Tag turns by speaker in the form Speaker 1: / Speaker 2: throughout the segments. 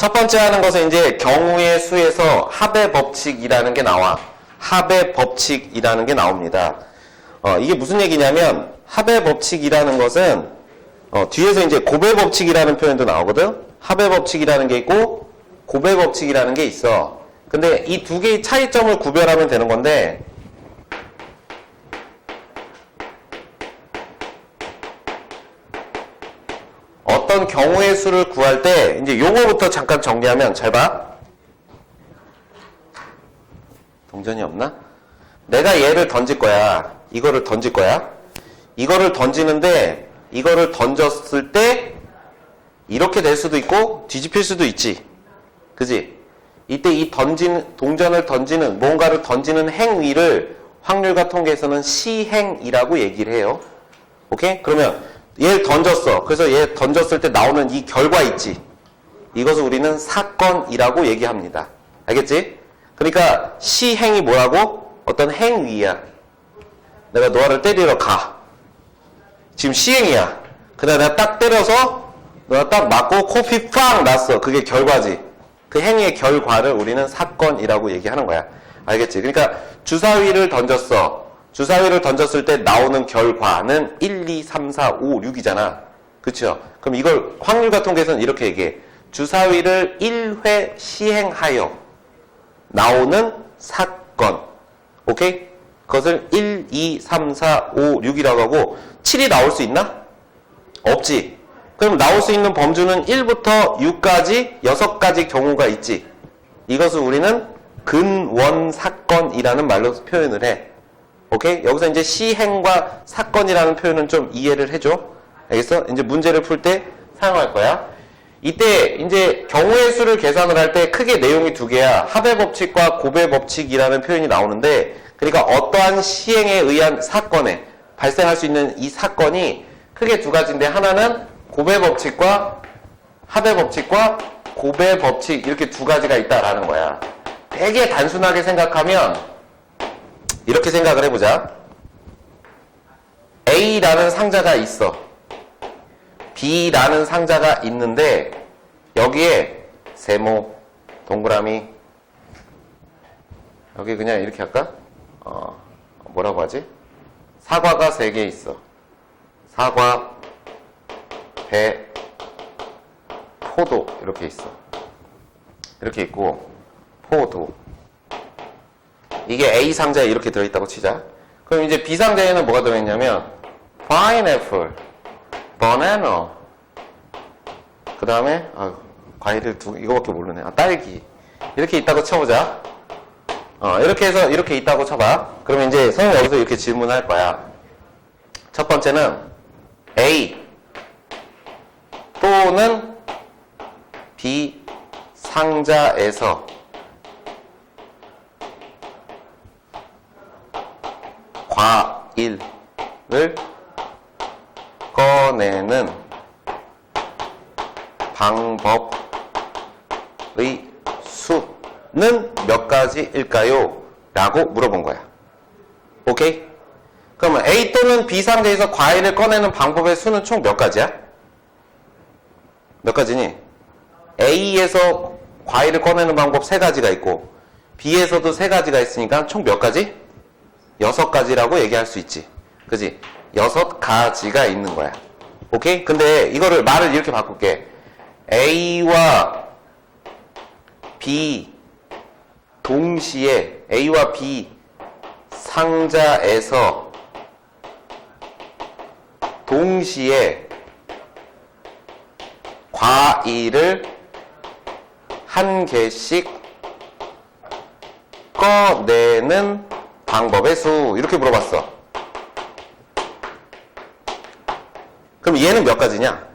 Speaker 1: 첫 번째 하는 것은 이제 경우의 수에서 합의 법칙이라는 게 나와. 합의 법칙이라는 게 나옵니다. 이게 무슨 얘기냐면 합의 법칙이라는 것은 뒤에서 이제 고배 법칙이라는 표현도 나오거든. 합의 법칙이라는 게 있고 고배 법칙이라는 게 있어. 근데 이 두 개의 차이점을 구별하면 되는 건데 어떤 경우의 수를 구할 때 이제 요거부터 잠깐 정리하면 잘 봐. 동전이 없나? 내가 얘를 던질 거야. 이거를 던질 거야. 이거를 던지는데 이거를 던졌을 때 이렇게 될 수도 있고 뒤집힐 수도 있지. 그지? 이때 이 동전을 던지는 뭔가를 던지는 행위를 확률과 통계에서는 시행이라고 얘기를 해요. 오케이? 그러면 얘를 던졌어. 그래서 얘 던졌을 때 나오는 이 결과 있지. 이것을 우리는 사건이라고 얘기합니다. 알겠지? 그러니까 시행이 뭐라고? 어떤 행위야. 내가 너를 때리러 가. 지금 시행이야. 그다음에 내가 딱 때려서 너가 딱 맞고 코피 팡 났어. 그게 결과지. 그 행위의 결과를 우리는 사건이라고 얘기하는 거야. 알겠지? 그러니까 주사위를 던졌어. 주사위를 던졌을 때 나오는 결과는 1, 2, 3, 4, 5, 6이잖아. 그쵸? 그럼 이걸 확률과 통계에서는 이렇게 얘기해. 주사위를 1회 시행하여 나오는 사건. 오케이? 그것을 1, 2, 3, 4, 5, 6이라고 하고 7이 나올 수 있나? 없지. 그럼 나올 수 있는 범주는 1부터 6까지 6가지 경우가 있지. 이것을 우리는 근원사건이라는 말로 표현을 해. 오케이? 여기서 이제 시행과 사건이라는 표현은 좀 이해를 해줘. 알겠어? 이제 문제를 풀 때 사용할 거야. 이때 이제 경우의 수를 계산을 할 때 크게 내용이 두 개야. 합의 법칙과 고배 법칙이라는 표현이 나오는데, 그러니까 어떠한 시행에 의한 사건에 발생할 수 있는 이 사건이 크게 두 가지인데, 하나는 고배 법칙과 합의 법칙과 고배 법칙 이렇게 두 가지가 있다라는 거야. 되게 단순하게 생각하면 이렇게 생각을 해보자. A라는 상자가 있어. B라는 상자가 있는데 여기에 세모, 동그라미, 여기 그냥 이렇게 할까? 뭐라고 하지? 사과가 3개 있어. 사과, 배, 포도 이렇게 있어. 이렇게 있고 포도. 이게 A 상자에 이렇게 들어있다고 치자. 그럼 이제 B 상자에는 뭐가 들어있냐면 파인애플, 바나나, 그 다음에 과일을 이거밖에 모르네. 딸기 이렇게 있다고 쳐보자. 이렇게 해서 이렇게 있다고 쳐봐. 그러면 이제 선생님 여기서 이렇게 질문할 거야. 첫 번째는 A 또는 B 상자에서 과일을 꺼내는 방법의 수는 몇 가지일까요? 라고 물어본 거야. 오케이? 그러면 A 또는 B 상자에서 과일을 꺼내는 방법의 수는 총 몇 가지야? 몇 가지니? A에서 과일을 꺼내는 방법 3가지가 있고 B에서도 3가지가 있으니까 총 몇 가지? 6가지라고 얘기할 수 있지. 그지? 6가지가 있는 거야. 오케이? 근데 이거를 말을 이렇게 바꿀게. A와 B 동시에 A와 B 상자에서 동시에 과일을 1개씩 꺼내는 방법의 수. 이렇게 물어봤어. 그럼 얘는 몇 가지냐?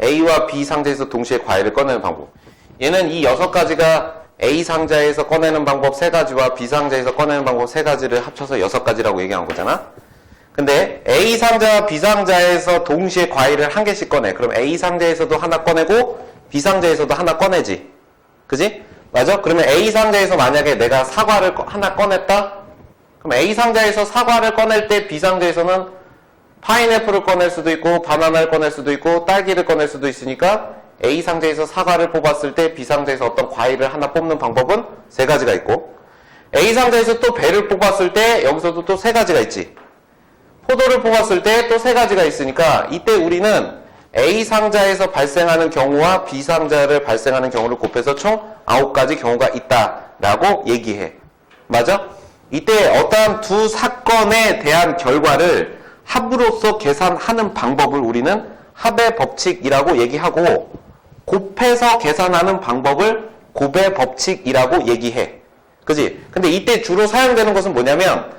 Speaker 1: A와 B 상자에서 동시에 과일을 꺼내는 방법. 얘는 이 6가지가 A 상자에서 꺼내는 방법 3가지와 B 상자에서 꺼내는 방법 3가지를 합쳐서 6가지라고 얘기한 거잖아? 근데 A 상자와 B 상자에서 동시에 과일을 1개씩 꺼내. 그럼 A 상자에서도 하나 꺼내고 B 상자에서도 하나 꺼내지. 그지? 맞아? 그러면 A 상자에서 만약에 내가 사과를 하나 꺼냈다? 그럼 A 상자에서 사과를 꺼낼 때 B 상자에서는 파인애플을 꺼낼 수도 있고 바나나를 꺼낼 수도 있고 딸기를 꺼낼 수도 있으니까 A 상자에서 사과를 뽑았을 때 B 상자에서 어떤 과일을 하나 뽑는 방법은 세 가지가 있고, A 상자에서 또 배를 뽑았을 때 여기서도 또 세 가지가 있지. 포도를 뽑았을 때 또 세 가지가 있으니까 이때 우리는 A 상자에서 발생하는 경우와 B 상자를 발생하는 경우를 곱해서 총 9가지 경우가 있다라고 얘기해. 맞아? 이때 어떠한 두 사건에 대한 결과를 합으로서 계산하는 방법을 우리는 합의 법칙이라고 얘기하고, 곱해서 계산하는 방법을 곱의 법칙이라고 얘기해. 그지? 근데 이때 주로 사용되는 것은 뭐냐면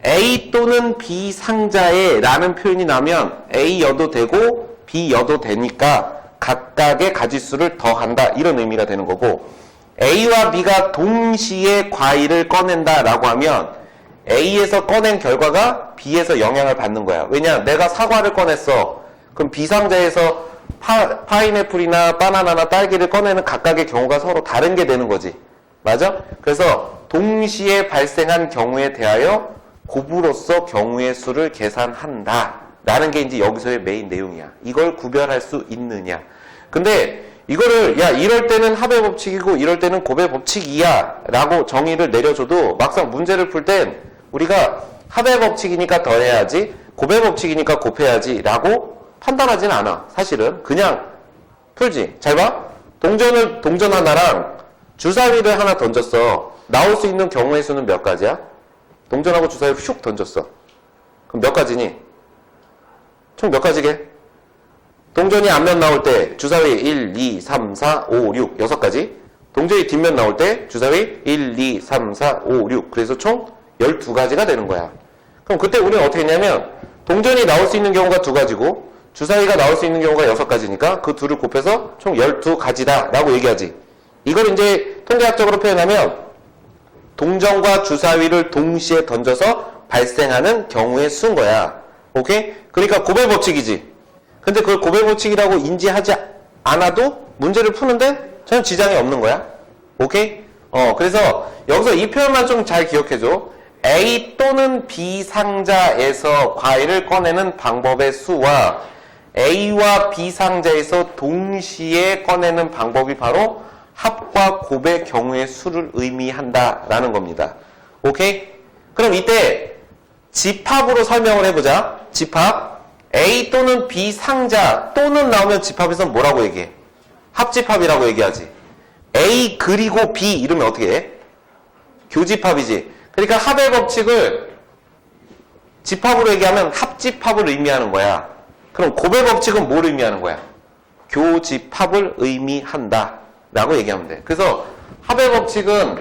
Speaker 1: A 또는 B 상자에 라는 표현이 나면 A여도 되고 B여도 되니까 각각의 가지수를 더한다, 이런 의미가 되는 거고, A와 B가 동시에 과일을 꺼낸다 라고 하면 A에서 꺼낸 결과가 B에서 영향을 받는 거야. 왜냐? 내가 사과를 꺼냈어. 그럼 B 상자에서 파인애플이나 바나나나 딸기를 꺼내는 각각의 경우가 서로 다른 게 되는 거지. 맞아? 그래서 동시에 발생한 경우에 대하여 곱으로써 경우의 수를 계산한다 라는 게 이제 여기서의 메인 내용이야. 이걸 구별할 수 있느냐. 근데 이거를 야 이럴 때는 합의 법칙이고 이럴 때는 곱의 법칙이야 라고 정의를 내려줘도 막상 문제를 풀 땐 우리가 합의 법칙이니까 더해야지, 곱의 법칙이니까 곱해야지 라고 판단하진 않아. 사실은 그냥 풀지. 잘 봐. 동전 하나랑 주사위를 하나 던졌어. 나올 수 있는 경우의 수는 몇 가지야? 동전하고 주사위를 슉 던졌어. 그럼 몇 가지니? 총 몇 가지게? 동전이 앞면 나올 때 주사위 1, 2, 3, 4, 5, 6 6가지. 동전이 뒷면 나올 때 주사위 1, 2, 3, 4, 5, 6 그래서 총 12가지가 되는 거야. 그럼 그때 우리는 어떻게 했냐면 동전이 나올 수 있는 경우가 2가지고 주사위가 나올 수 있는 경우가 6가지니까 그 둘을 곱해서 총 12가지다 라고 얘기하지. 이걸 이제 통계학적으로 표현하면 동전과 주사위를 동시에 던져서 발생하는 경우의 수인 거야. 오케이? 그러니까 곱의 법칙이지. 근데 그걸 곱의 법칙이라고 인지하지 않아도 문제를 푸는데 전혀 지장이 없는 거야. 오케이? 그래서 여기서 이 표현만 좀 잘 기억해줘. A 또는 B 상자에서 과일을 꺼내는 방법의 수와 A와 B 상자에서 동시에 꺼내는 방법이 바로 합과 곱의 경우의 수를 의미한다라는 겁니다. 오케이? 그럼 이때 집합으로 설명을 해보자. 집합. A 또는 B 상자 또는 나오면 집합에서 뭐라고 얘기해? 합집합이라고 얘기하지. A 그리고 B 이러면 어떻게 해? 교집합이지. 그러니까 합의 법칙을 집합으로 얘기하면 합집합을 의미하는 거야. 그럼 곱의 법칙은 뭘 의미하는 거야? 교집합을 의미한다 라고 얘기하면 돼. 그래서 합의 법칙은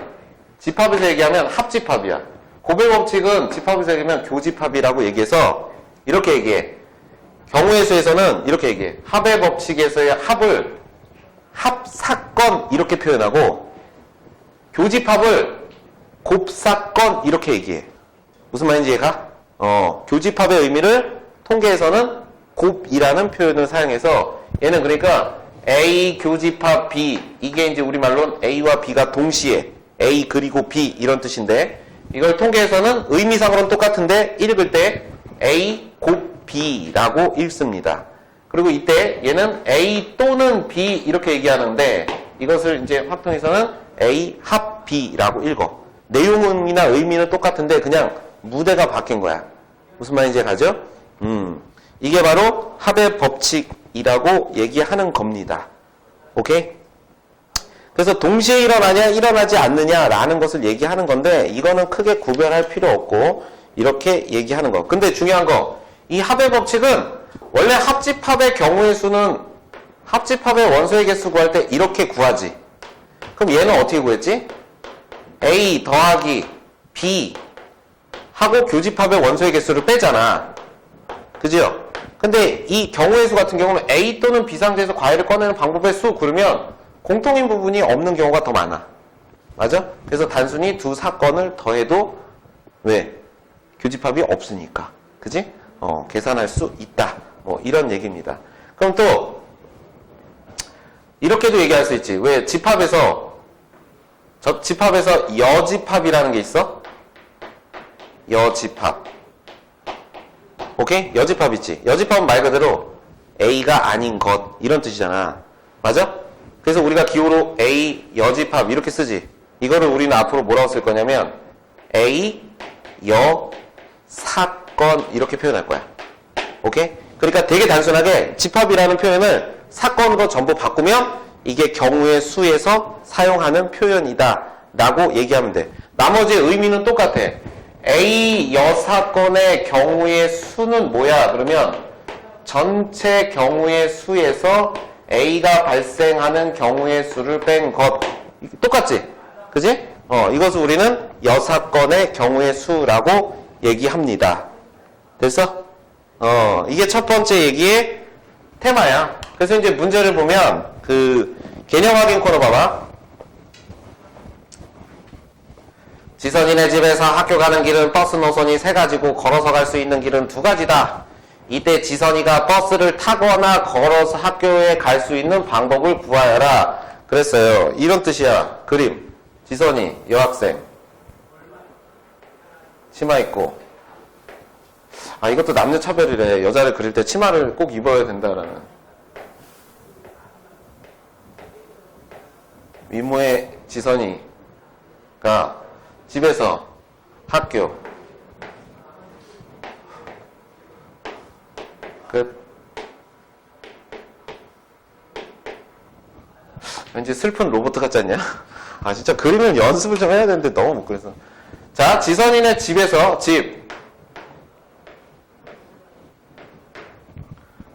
Speaker 1: 집합에서 얘기하면 합집합이야. 곱의 법칙은 집합에서 얘기하면 교집합이라고 얘기해서 이렇게 얘기해. 경우의 수에서는 이렇게 얘기해. 합의 법칙에서의 합을 합사건 이렇게 표현하고 교집합을 곱사건 이렇게 얘기해. 무슨 말인지 이해가? 교집합의 의미를 통계에서는 곱이라는 표현을 사용해서 얘는 그러니까 A 교집합 B 이게 이제 우리말로는 A와 B가 동시에 A 그리고 B 이런 뜻인데 이걸 통계에서는 의미상으로는 똑같은데 읽을 때 A 곱 B라고 읽습니다. 그리고 이때 얘는 A 또는 B 이렇게 얘기하는데 이것을 이제 확통해서는 A 합 B라고 읽어. 내용이나 의미는 똑같은데 그냥 무대가 바뀐 거야. 무슨 말인지 가죠? 이게 바로 합의 법칙이라고 얘기하는 겁니다. 오케이? 그래서 동시에 일어나냐 일어나지 않느냐라는 것을 얘기하는 건데 이거는 크게 구별할 필요 없고 이렇게 얘기하는 거. 근데 중요한 거 이 합의 법칙은 원래 합집합의 경우의 수는 합집합의 원소의 개수 구할 때 이렇게 구하지. 그럼 얘는 어떻게 구했지? A 더하기 B 하고 교집합의 원소의 개수를 빼잖아. 그죠? 근데 이 경우의 수 같은 경우는 A 또는 B 상자에서 과일을 꺼내는 방법의 수 그러면 공통인 부분이 없는 경우가 더 많아. 맞아? 그래서 단순히 두 사건을 더해도 왜? 교집합이 없으니까. 그지? 계산할 수 있다. 뭐 이런 얘기입니다. 그럼 또 이렇게도 얘기할 수 있지. 왜? 집합에서 여집합이라는 게 있어? 여집합. 오케이? 여집합 있지. 여집합은 말 그대로 A가 아닌 것 이런 뜻이잖아. 맞아? 그래서 우리가 기호로 A 여집합 이렇게 쓰지. 이거를 우리는 앞으로 뭐라고 쓸 거냐면 A 여 사건 이렇게 표현할 거야. 오케이? 그러니까 되게 단순하게 집합이라는 표현을 사건으로 전부 바꾸면 이게 경우의 수에서 사용하는 표현이다 라고 얘기하면 돼. 나머지 의미는 똑같아. A 여사건의 경우의 수는 뭐야? 그러면 전체 경우의 수에서 A가 발생하는 경우의 수를 뺀 것. 똑같지? 그지? 이것을 우리는 여사건의 경우의 수라고 얘기합니다. 됐어? 이게 첫 번째 얘기의 테마야. 그래서 이제 문제를 보면 그 개념 확인 코너 봐봐. 지선이네 집에서 학교 가는 길은 버스 노선이 3가지고 걸어서 갈 수 있는 길은 2가지다. 이때 지선이가 버스를 타거나 걸어서 학교에 갈 수 있는 방법을 구하여라. 그랬어요. 이런 뜻이야. 그림. 지선이 여학생. 치마 입고. 아, 이것도 남녀 차별이래. 여자를 그릴 때 치마를 꼭 입어야 된다라는. 미모의 지선이가 집에서 학교 끝. 왠지 슬픈 로봇 같지 않냐? 아, 진짜 그림은 연습을 좀 해야 되는데 너무 못 그려서. 자, 지선이네 집에서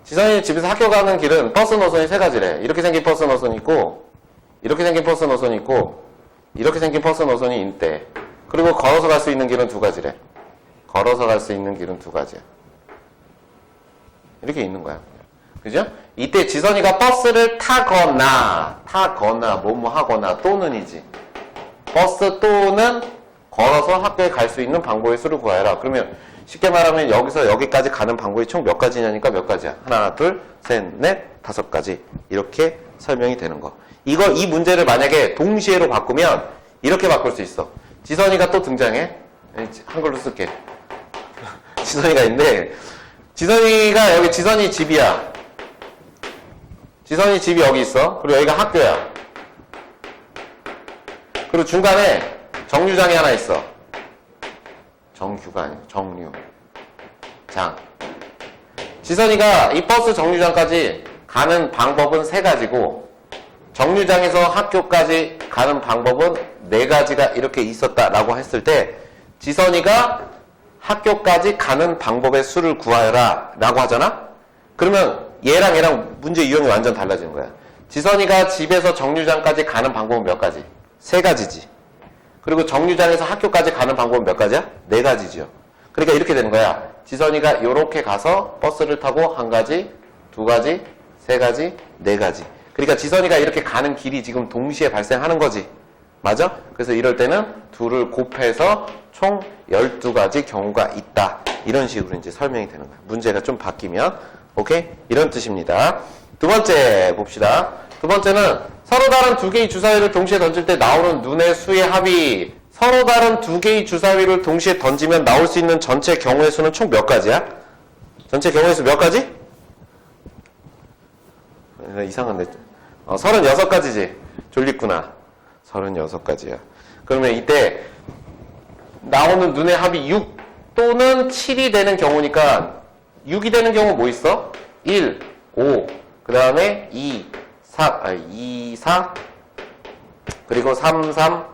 Speaker 1: 지선이네 집에서 학교 가는 길은 버스 노선이 3가지래. 이렇게 생긴 버스 노선이 있고, 이렇게 생긴 버스 노선이 있고, 이렇게 생긴 버스 노선이 있대. 그리고 걸어서 갈 수 있는 길은 2가지래. 걸어서 갈 수 있는 길은 2가지야. 이렇게 있는 거야. 그죠? 이때 지선이가 버스를 타거나 뭐뭐 하거나 또는이지. 버스 또는 걸어서 학교에 갈 수 있는 방법의 수를 구하여라. 그러면 쉽게 말하면 여기서 여기까지 가는 방법이 총 몇 가지냐니까 몇 가지야. 하나, 둘, 셋, 넷, 5가지. 이렇게 설명이 되는 거. 이 문제를 만약에 동시에로 바꾸면 이렇게 바꿀 수 있어. 지선이가 또 등장해. 한글로 쓸게. 지선이가 있는데, 지선이가 여기 지선이 집이야. 지선이 집이 여기 있어. 그리고 여기가 학교야. 그리고 중간에 정류장이 하나 있어. 정규가 아니야. 정류장. 지선이가 이 버스 정류장까지 가는 방법은 3가지고 정류장에서 학교까지 가는 방법은 4가지가 이렇게 있었다라고 했을 때 지선이가 학교까지 가는 방법의 수를 구하여라 라고 하잖아? 그러면 얘랑 문제 유형이 완전 달라지는 거야. 지선이가 집에서 정류장까지 가는 방법은 몇 가지? 3가지지. 그리고 정류장에서 학교까지 가는 방법은 몇 가지야? 4가지죠. 그러니까 이렇게 되는 거야. 지선이가 이렇게 가서 버스를 타고 1가지, 2가지, 3가지, 4가지. 그러니까 지선이가 이렇게 가는 길이 지금 동시에 발생하는 거지. 맞아? 그래서 이럴 때는 2를 곱해서 총 12가지 경우가 있다. 이런 식으로 이제 설명이 되는 거야. 문제가 좀 바뀌면. 오케이? 이런 뜻입니다. 두 번째 봅시다. 두 번째는 서로 다른 2개의 주사위를 동시에 던질 때 나오는 눈의 수의 합이 서로 다른 2개의 주사위를 동시에 던지면 나올 수 있는 전체 경우의 수는 총 몇 가지야? 전체 경우의 수 몇 가지? 이상한데. 36가지지. 졸립구나. 36가지야. 그러면 이때 나오는 눈의 합이 6 또는 7이 되는 경우니까 6이 되는 경우 뭐 있어? 1, 5, 그 다음에 2, 4, 그리고 3, 3,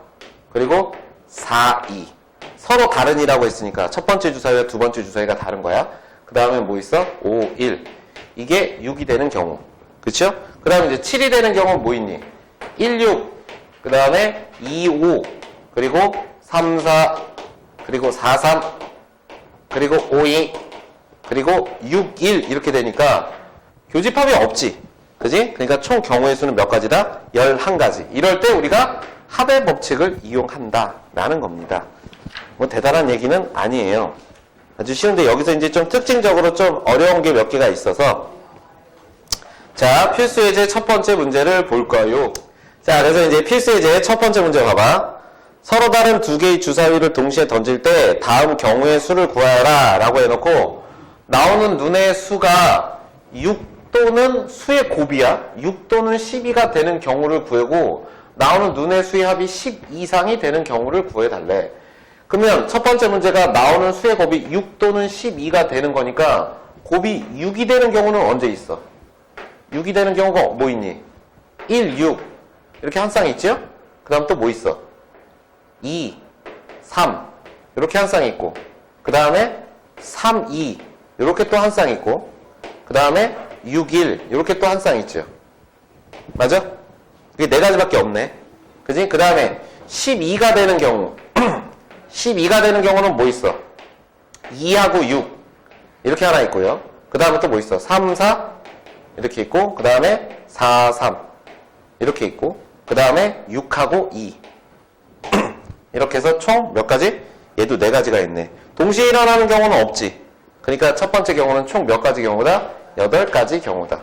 Speaker 1: 그리고 4, 2. 서로 다른이라고 했으니까 첫 번째 주사위와 두 번째 주사위가 다른 거야. 그 다음에 뭐 있어? 5, 1. 이게 6이 되는 경우. 그쵸? 그 다음에 이제 7이 되는 경우는 뭐 있니? 1, 6, 그 다음에 2, 5, 그리고 3, 4, 그리고 4, 3, 그리고 5, 2, 그리고 6, 1 이렇게 되니까 교집합이 없지. 그지? 그러니까 총 경우의 수는 몇 가지다? 11가지. 이럴 때 우리가 합의 법칙을 이용한다 라는 겁니다. 뭐 대단한 얘기는 아니에요. 아주 쉬운데 여기서 이제 좀 특징적으로 좀 어려운 게 몇 개가 있어서 자, 필수예제 첫 번째 문제를 볼까요? 자, 그래서 이제 필수예제 첫 번째 문제 봐봐. 서로 다른 2개의 주사위를 동시에 던질 때 다음 경우의 수를 구하여라 라고 해놓고 나오는 눈의 수가 6 또는 수의 곱이야. 6 또는 12가 되는 경우를 구하고 나오는 눈의 수의 합이 10 이상이 되는 경우를 구해달래. 그러면 첫 번째 문제가 나오는 수의 곱이 6 또는 12가 되는 거니까 곱이 6이 되는 경우는 언제 있어? 6이 되는 경우가 뭐 있니? 1, 6 이렇게 한 쌍 있죠? 그 다음 또 뭐 있어? 2, 3 이렇게 한 쌍 있고 그 다음에 3, 2 이렇게 또 한 쌍 있고 그 다음에 6, 1 이렇게 또 한 쌍 있죠. 맞아? 이게 네 가지밖에 없네. 그지? 그 다음에 12가 되는 경우 12가 되는 경우는 뭐 있어? 2하고 6 이렇게 하나 있고요. 그 다음에 또 뭐 있어? 3, 4 이렇게 있고 그 다음에 4, 3 이렇게 있고 그 다음에 6하고 2 이렇게 해서 총 몇 가지? 얘도 네 가지가 있네. 동시에 일어나는 경우는 없지. 그러니까 첫 번째 경우는 총 몇 가지 경우다? 8가지 경우다.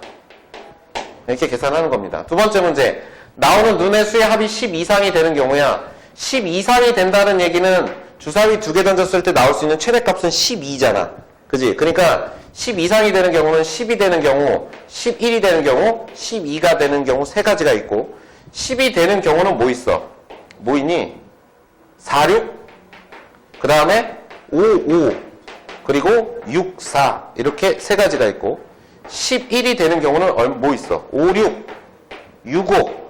Speaker 1: 이렇게 계산하는 겁니다. 두 번째 문제. 나오는 눈의 수의 합이 10 이상이 되는 경우야. 10 이상이 된다는 얘기는 주사위 2개 던졌을 때 나올 수 있는 최대값은 12잖아. 그지? 그러니까 10 이상이 되는 경우는 10이 되는 경우, 11이 되는 경우, 12가 되는 경우 세 가지가 있고 10이 되는 경우는 뭐 있어? 뭐 있니? 4, 6, 그 다음에 5, 5, 그리고 6, 4 이렇게 세 가지가 있고 11이 되는 경우는 뭐 있어? 5, 6, 6, 5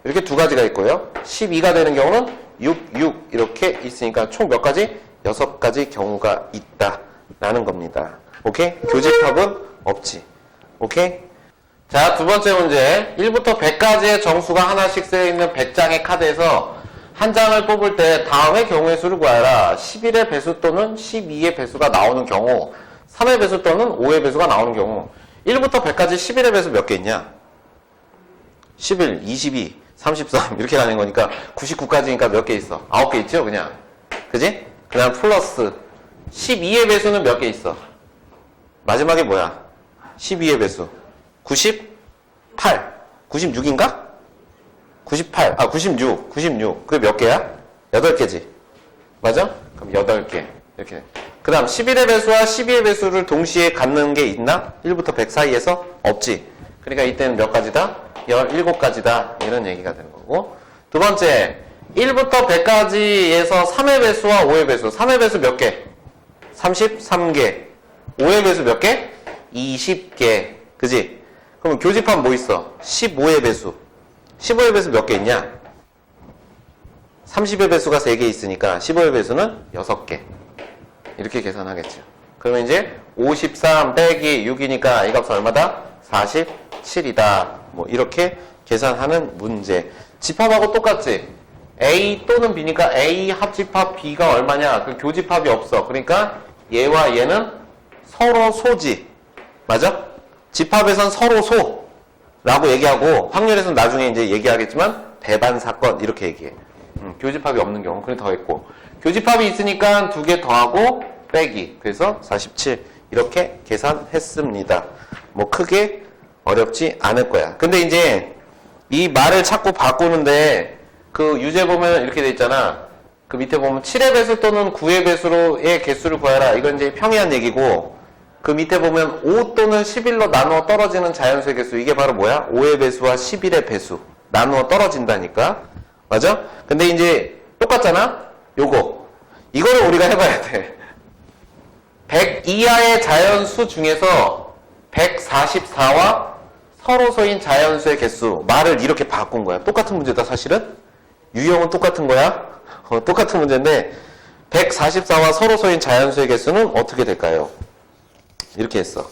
Speaker 1: 이렇게 두 가지가 있고요. 12가 되는 경우는 6, 6 이렇게 있으니까 총 몇 가지? 6가지 경우가 있다라는 겁니다. 오케이? 교집합은 없지. 오케이? 자, 두 번째 문제. 1부터 100까지의 정수가 하나씩 쓰여있는 100장의 카드에서 한 장을 뽑을 때 다음의 경우의 수를 구하라. 11의 배수 또는 12의 배수가 나오는 경우, 3의 배수 또는 5의 배수가 나오는 경우. 1부터 100까지 11의 배수 몇 개 있냐? 11, 22, 33 이렇게 가는 거니까 99까지니까 몇 개 있어? 9개 있죠 그냥. 그지? 그 다음 플러스 12의 배수는 몇 개 있어? 마지막에 뭐야? 12의 배수 98 96인가? 98 96 그게 몇 개야? 8개지 맞아? 그럼 8개 이렇게. 그 다음 11의 배수와 12의 배수를 동시에 갖는 게 있나? 1부터 100 사이에서? 없지. 그러니까 이때는 몇 가지다? 17가지다 이런 얘기가 되는 거고. 두 번째 1부터 100까지에서 3의 배수와 5의 배수. 3의 배수 몇 개? 33개. 5의 배수 몇 개? 20개. 그지? 그럼 교집합 뭐 있어? 15의 배수. 15의 배수 몇 개 있냐? 30의 배수가 3개 있으니까 15의 배수는 6개. 이렇게 계산하겠죠. 그러면 이제 53 빼기 6이니까 이 값은 얼마다? 47이다. 뭐 이렇게 계산하는 문제. 집합하고 똑같지? A 또는 B니까 A 합집합 B가 얼마냐? 그 교집합이 없어. 그러니까 얘와 얘는 서로 소지. 맞아? 집합에선 서로 소라고 얘기하고 확률에서는 나중에 이제 얘기하겠지만 배반 사건 이렇게 얘기해. 교집합이 없는 경우 그래 더했고 교집합이 있으니까 2개 더하고 빼기. 그래서 47 이렇게 계산했습니다. 뭐 크게 어렵지 않을 거야. 근데 이제 이 말을 자꾸 바꾸는데 그 유제 보면 이렇게 돼 있잖아. 그 밑에 보면 7의 배수 또는 9의 배수로의 개수를 구하라. 이건 이제 평이한 얘기고 그 밑에 보면 5 또는 11로 나누어 떨어지는 자연수의 개수. 이게 바로 뭐야? 5의 배수와 11의 배수. 나누어 떨어진다니까. 맞아? 근데 이제 똑같잖아? 요거. 이거를 우리가 해봐야 돼. 100 이하의 자연수 중에서 144와 서로소인 자연수의 개수. 말을 이렇게 바꾼 거야. 똑같은 문제다 사실은. 유형은 똑같은 거야. 똑같은 문제인데 144와 서로소인 자연수의 개수는 어떻게 될까요? 이렇게 했어.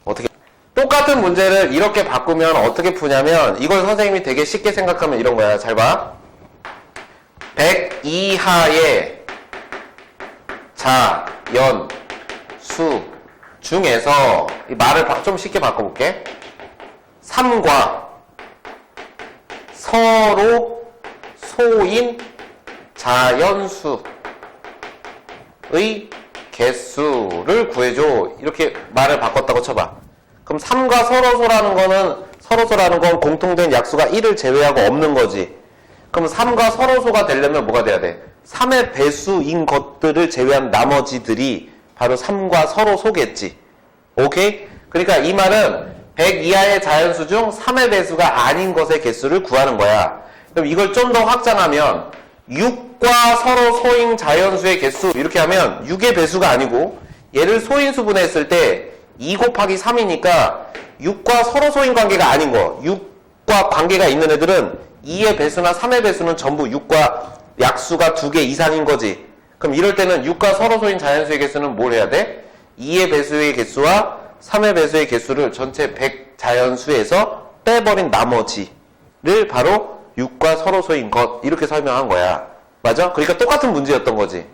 Speaker 1: 어떻게? 똑같은 문제를 이렇게 바꾸면 어떻게 푸냐면 이걸 선생님이 되게 쉽게 생각하면 이런 거야. 잘 봐. 100 이하의 자연수 중에서 이 말을 좀 쉽게 바꿔볼게. 3과 서로 소인 자연수의 개수를 구해줘. 이렇게 말을 바꿨다고 쳐봐. 그럼 3과 서로소라는 건 공통된 약수가 1을 제외하고 없는 거지. 그럼 3과 서로소가 되려면 뭐가 돼야 돼? 3의 배수인 것들을 제외한 나머지들이 바로 3과 서로소겠지. 오케이? 그러니까 이 말은 100 이하의 자연수 중 3의 배수가 아닌 것의 개수를 구하는 거야. 그럼 이걸 좀 더 확장하면 6과 서로 소인 자연수의 개수 이렇게 하면 6의 배수가 아니고 얘를 소인수분해 했을 때 2 곱하기 3이니까 6과 서로 소인 관계가 아닌 거. 6과 관계가 있는 애들은 2의 배수나 3의 배수는 전부 6과 약수가 2개 이상인 거지. 그럼 이럴 때는 6과 서로 소인 자연수의 개수는 뭘 해야 돼? 2의 배수의 개수와 3의 배수의 개수를 전체 100 자연수에서 빼버린 나머지를 바로 6과 서로 소인 것 이렇게 설명한 거야. 맞아? 그러니까 똑같은 문제였던 거지.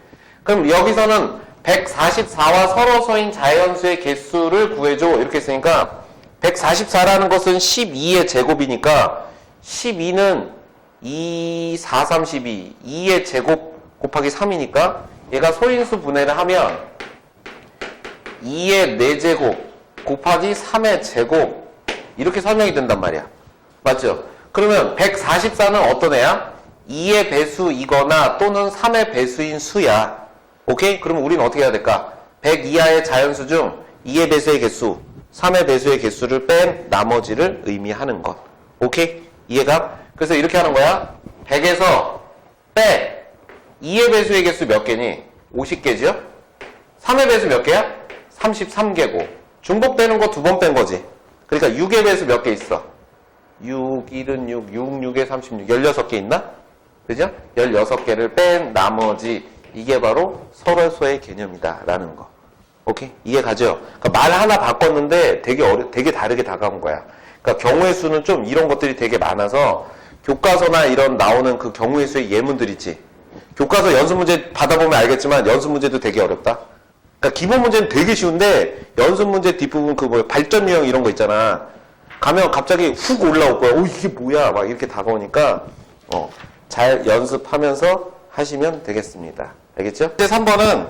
Speaker 1: 그럼 여기서는 144와 서로 소인 자연수의 개수를 구해줘 이렇게 했으니까 144라는 것은 12의 제곱이니까 12는 2, 4, 3, 12 2의 제곱 곱하기 3이니까 얘가 소인수 분해를 하면 2의 4제곱 곱하기 3의 제곱 이렇게 설명이 된단 말이야. 맞죠? 그러면 144는 어떤 애야? 2의 배수이거나 또는 3의 배수인 수야. 오케이? 그러면 우리는 어떻게 해야 될까? 100 이하의 자연수 중 2의 배수의 개수, 3의 배수의 개수를 뺀 나머지를 의미하는 것. 오케이? 이해가? 그래서 이렇게 하는 거야. 100에서 빼 2의 배수의 개수 몇 개니? 50개죠? 3의 배수 몇 개야? 33개고. 중복되는 거 2번 뺀 거지. 그러니까 6의 배수 몇 개 있어? 6, 1은 6, 6, 6에 36, 16개 있나? 그죠? 16개를 뺀 나머지, 이게 바로 서로소의 개념이다. 라는 거. 오케이? 이해 가죠? 그러니까 말 하나 바꿨는데 되게 다르게 다가온 거야. 그러니까 경우의 수는 좀 이런 것들이 되게 많아서 교과서나 이런 나오는 그 경우의 수의 예문들 있지. 교과서 연습 문제 받아보면 알겠지만 연습 문제도 되게 어렵다. 그러니까 기본 문제는 되게 쉬운데 연습 문제 뒷부분 그 뭐 발전 유형 이런 거 있잖아. 가면 갑자기 훅 올라올 거야. 오 이게 뭐야? 막 이렇게 다가오니까 잘 연습하면서 하시면 되겠습니다. 알겠죠? 이제 3번은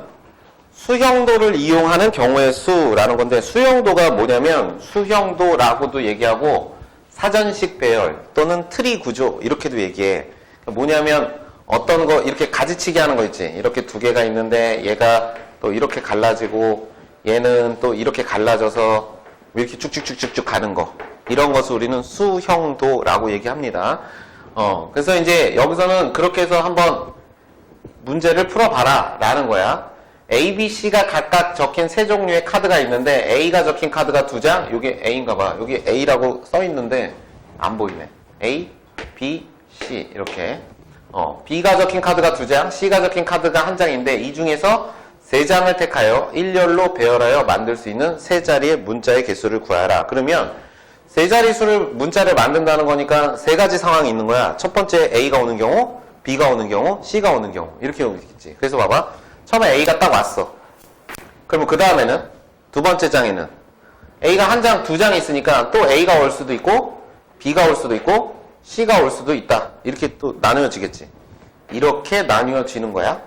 Speaker 1: 수형도를 이용하는 경우의 수라는 건데 수형도가 뭐냐면 수형도라고도 얘기하고 사전식 배열 또는 트리 구조 이렇게도 얘기해. 뭐냐면 어떤 거 이렇게 가지치기 하는 거 있지. 이렇게 두 개가 있는데 얘가 또 이렇게 갈라지고 얘는 또 이렇게 갈라져서 이렇게 쭉쭉쭉쭉쭉 가는 거. 이런 것을 우리는 수형도라고 얘기합니다. 그래서 이제 여기서는 그렇게 해서 한번 문제를 풀어봐라 라는 거야. A, B, C가 각각 적힌 세 종류의 카드가 있는데 A가 적힌 카드가 2장, 여기 A인가 봐. 여기 A라고 써있는데 안 보이네. A, B, C 이렇게. B가 적힌 카드가 2장, C가 적힌 카드가 1장인데 이 중에서 3장을 택하여 일렬로 배열하여 만들 수 있는 세 자리의 문자의 개수를 구하라. 그러면 세 자리 수를 문자를 만든다는 거니까 세 가지 상황이 있는 거야. 첫 번째 A가 오는 경우, B가 오는 경우, C가 오는 경우 이렇게 오겠지. 그래서 봐봐. 처음에 A가 딱 왔어. 그러면 그 다음에는 두 번째 장에는 A가 1장, 2장이 있으니까 또 A가 올 수도 있고 B가 올 수도 있고 C가 올 수도 있다. 이렇게 또 나누어지겠지. 이렇게 나누어지는 거야.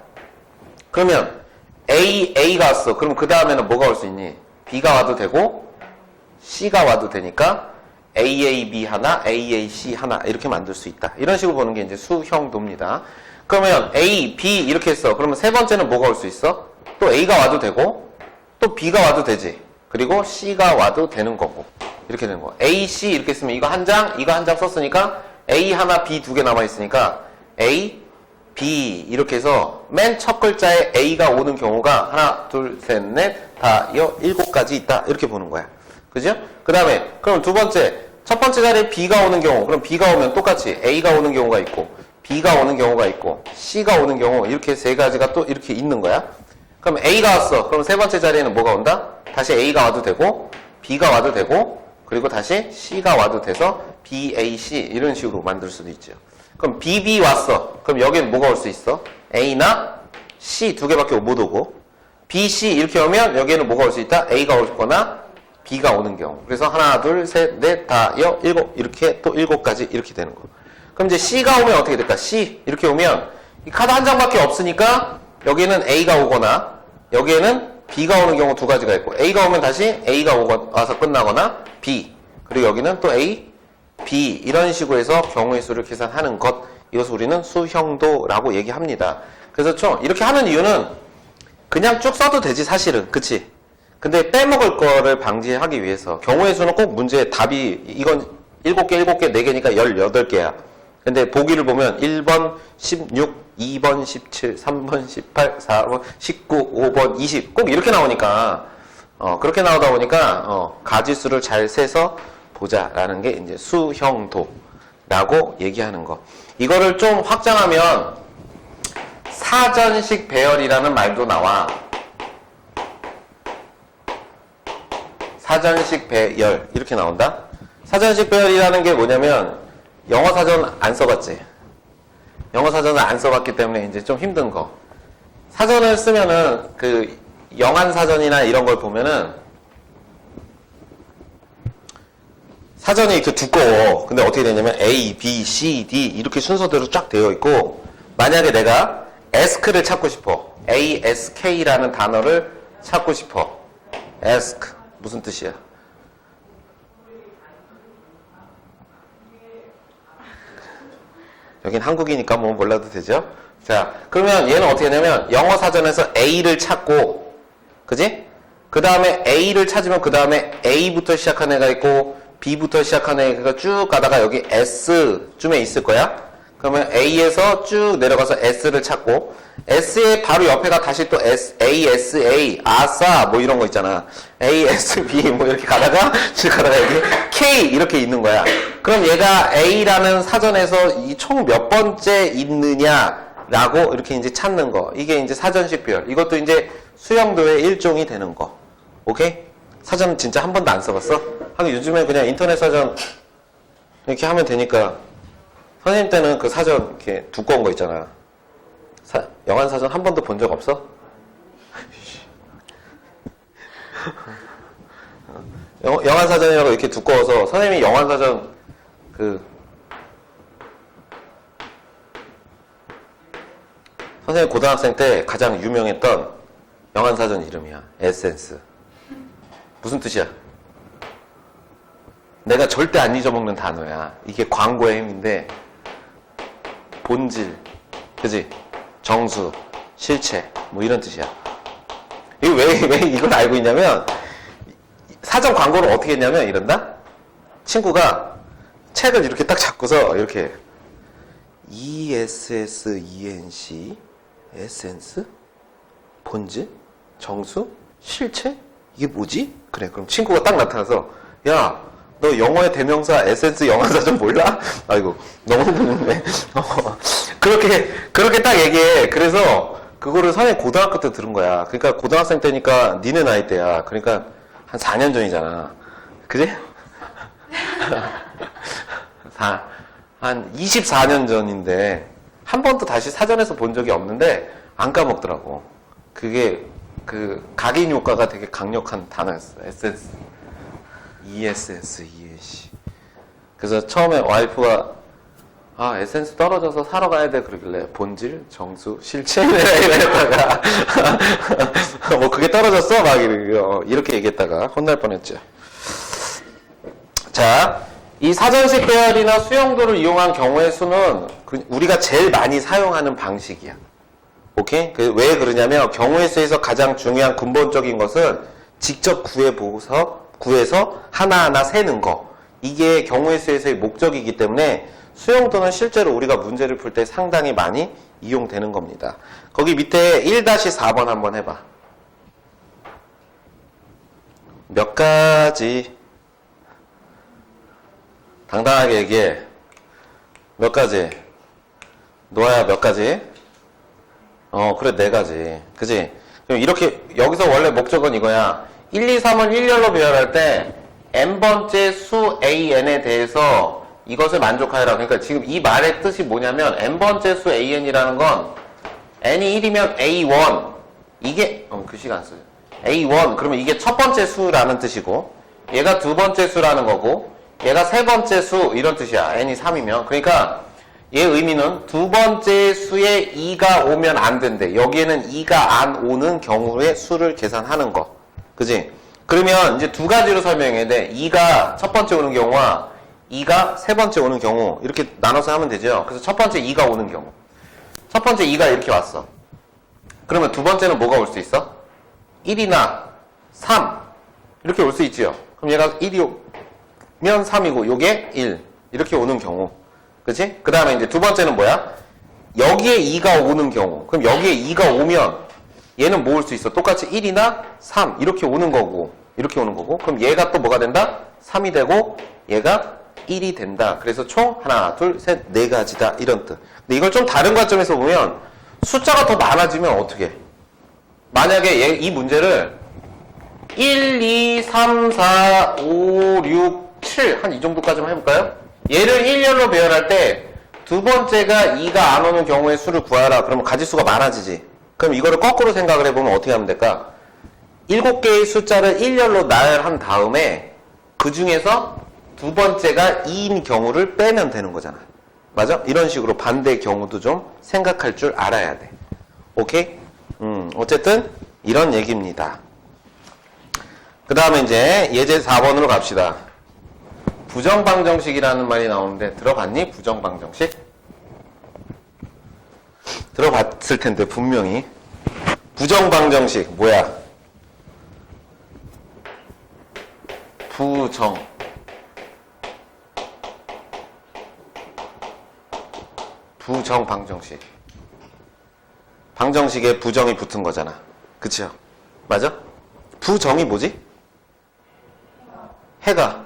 Speaker 1: 그러면 A가 왔어. 그럼 그 다음에는 뭐가 올 수 있니? B가 와도 되고 C가 와도 되니까 AAB 하나, AAC 하나 이렇게 만들 수 있다. 이런 식으로 보는 게 이제 수형도입니다. 그러면 A, B 이렇게 했어. 그러면 세 번째는 뭐가 올 수 있어? 또 A가 와도 되고 또 B가 와도 되지. 그리고 C가 와도 되는 거고 이렇게 되는 거. A, C 이렇게 쓰면 이거 1장, 이거 1장 썼으니까 A 하나, B 2개 남아있으니까 A, B 이렇게 해서 맨 첫 글자에 A가 오는 경우가 하나, 둘, 셋, 넷, 다, 7가지 있다. 이렇게 보는 거야. 그죠? 그 다음에 그럼 두 번째 첫 번째 자리에 B가 오는 경우 그럼 B가 오면 똑같이 A가 오는 경우가 있고 B가 오는 경우가 있고 C가 오는 경우 이렇게 세 가지가 또 이렇게 있는 거야. 그럼 A가 왔어. 그럼 세 번째 자리에는 뭐가 온다? 다시 A가 와도 되고 B가 와도 되고 그리고 다시 C가 와도 돼서 B, A, C 이런 식으로 만들 수도 있죠. 그럼 B, B 왔어. 그럼 여기는 뭐가 올 수 있어? A나 C 2개밖에 못 오고 B, C 이렇게 오면 여기에는 뭐가 올 수 있다? A가 오거나 B가 오는 경우. 그래서 하나, 둘, 셋, 넷, 다, 7 이렇게 또 7가지 이렇게 되는 거. 그럼 이제 C가 오면 어떻게 될까? C 이렇게 오면 이 카드 한 장밖에 없으니까 여기는 A가 오거나 여기에는 B가 오는 경우 2가지가 있고 A가 오면 다시 A가 와서 끝나거나 B 그리고 여기는 또 A, B 이런 식으로 해서 경우의 수를 계산하는 것. 이것을 우리는 수형도라고 얘기합니다. 그래서 좀 이렇게 하는 이유는 그냥 쭉 써도 되지 사실은. 그치? 근데 빼먹을 거를 방지하기 위해서 경우의 수는 꼭 문제에 답이 이건 7개, 7개, 4개니까 18개야. 근데 보기를 보면 1번 16, 2번 17, 3번 18, 4번 19, 5번 20 꼭 이렇게 나오니까 그렇게 나오다 보니까 가지수를 잘 세서 보자라는 게 이제 수형도라고 얘기하는 거. 이거를 좀 확장하면 사전식 배열이라는 말도 나와. 사전식 배열 이렇게 나온다. 사전식 배열이라는 게 뭐냐면 영어 사전 안 써봤지? 영어 사전을 안 써봤기 때문에 이제 좀 힘든 거. 사전을 쓰면은 그 영한 사전이나 이런 걸 보면은 사전이 이렇게 두꺼워. 근데 어떻게 되냐면 A, B, C, D 이렇게 순서대로 쫙 되어 있고 만약에 내가 ask를 찾고 싶어. ASK라는 단어를 찾고 싶어. ask 무슨 뜻이야? 여긴 한국이니까 뭐 몰라도 되죠? 자, 그러면 얘는 어떻게 되냐면 영어 사전에서 A를 찾고, 그지? 그 다음에 A를 찾으면 그 다음에 A부터 시작한 애가 있고 B부터 시작한 애가 쭉 가다가 여기 S쯤에 있을 거야. 그러면 A에서 쭉 내려가서 S를 찾고 S의 바로 옆에가 다시 또 ASA, 아싸 뭐 이런 거 있잖아. ASB 뭐 이렇게 가다가 쭉 가다가 여기 K 이렇게 있는 거야. 그럼 얘가 A라는 사전에서 이 총 몇 번째 있느냐라고 이렇게 이제 찾는 거. 이게 이제 사전식 배열. 이것도 이제 수형도의 일종이 되는 거. 오케이? 사전 진짜 한 번도 안 써봤어? 하긴 요즘에 그냥 인터넷 사전 이렇게 하면 되니까. 선생님 때는 그 사전 이렇게 두꺼운 거 있잖아. 영한 사전 한 번도 본 적 없어? 영한 사전이라고 이렇게 두꺼워서 선생님이 영한 사전 선생님 고등학생 때 가장 유명했던 영한 사전 이름이야. 에센스. 무슨 뜻이야? 내가 절대 안 잊어먹는 단어야. 이게 광고의 힘인데 본질, 그지? 정수, 실체, 뭐 이런 뜻이야. 이거 왜 이걸 알고 있냐면, 사전 광고를 어떻게 했냐면, 이런다? 친구가 책을 이렇게 딱 잡고서, 이렇게, ESSENC, 에센스? 본질? 정수? 실체? 이게 뭐지? 그래, 그럼 친구가 딱 나타나서, 야, 너 영어의 대명사 에센스 영어사전 몰라? 아이고 너무 무섭네. 그렇게 딱 얘기해. 그래서 그거를 선생님 고등학교 때 들은 거야. 그러니까 고등학생 때니까 니네 나이 때야. 그러니까 한 4년 전이잖아. 그지? 한 24년 전인데 한 번도 다시 사전에서 본 적이 없는데 안 까먹더라고. 그게 그 각인 효과가 되게 강력한 단어였어. 에센스. ESSENC. 그래서 처음에 와이프가 에센스 떨어져서 사러 가야 돼 그러길래 본질, 정수, 실체 이랬다가 뭐 그게 떨어졌어? 막 이렇게 얘기했다가 혼날 뻔했죠. 자, 이 사전식 배열이나 수형도를 이용한 경우의 수는 우리가 제일 많이 사용하는 방식이야. 오케이? 왜 그러냐면 경우의 수에서 가장 중요한 근본적인 것은 직접 구해서 하나하나 세는 거. 이게 경우의 수에서의 목적이기 때문에 수형도는 실제로 우리가 문제를 풀 때 상당히 많이 이용되는 겁니다. 거기 밑에 1-4번 한번 해봐. 몇 가지 당당하게 얘기해. 몇 가지? 노아야 몇 가지? 그래 4가지. 그지? 그럼 이렇게 여기서 원래 목적은 이거야. 1, 2, 3을 일렬로 배열할 때 n번째 수 an에 대해서 이것을 만족하여라. 그러니까 지금 이 말의 뜻이 뭐냐면 n번째 수 an이라는 건 n이 1이면 a1 이게 글씨가 안 써요. a1 그러면 이게 첫 번째 수라는 뜻이고 얘가 두 번째 수라는 거고 얘가 세 번째 수 이런 뜻이야. n이 3이면 그러니까 얘 의미는 두 번째 수에 2가 오면 안 된대. 여기에는 2가 안 오는 경우의 수를 계산하는 거. 그지? 그러면 이제 두 가지로 설명해야 돼. 2가 첫 번째 오는 경우와 2가 세 번째 오는 경우 이렇게 나눠서 하면 되죠. 그래서 첫 번째 2가 오는 경우. 첫 번째 2가 이렇게 왔어. 그러면 두 번째는 뭐가 올 수 있어? 1이나 3 이렇게 올 수 있지요. 그럼 얘가 1이면 3이고 요게 1 이렇게 오는 경우, 그치? 그 다음에 이제 두 번째는 뭐야? 여기에 2가 오는 경우. 그럼 여기에 2가 오면 얘는 뭐 올 수 있어? 똑같이 1이나 3 이렇게 오는 거고, 이렇게 오는 거고. 그럼 얘가 또 뭐가 된다? 3이 되고 얘가 1이 된다. 그래서 총 하나, 둘, 셋, 네 가지다 이런 뜻. 근데 이걸 좀 다른 관점에서 보면 숫자가 더 많아지면 어떻게? 만약에 이 문제를 1, 2, 3, 4, 5, 6, 7 한 이 정도까지만 해볼까요? 얘를 1열로 배열할 때 두 번째가 2가 안 오는 경우의 수를 구하라. 그러면 가지수가 많아지지. 그럼 이거를 거꾸로 생각을 해보면 어떻게 하면 될까? 7개의 숫자를 1열로 나열한 다음에 그 중에서 두 번째가 2인 경우를 빼면 되는 거잖아. 맞아? 이런 식으로 반대 경우도 좀 생각할 줄 알아야 돼. 오케이? 어쨌든 이런 얘기입니다. 그 다음에 이제 예제 4번으로 갑시다. 부정방정식이라는 말이 나오는데 들어봤니? 부정방정식? 들어봤을 텐데 분명히. 부정방정식 뭐야? 부정방정식. 방정식에 부정이 붙은 거잖아. 그치요? 맞아? 부정이 뭐지? 해가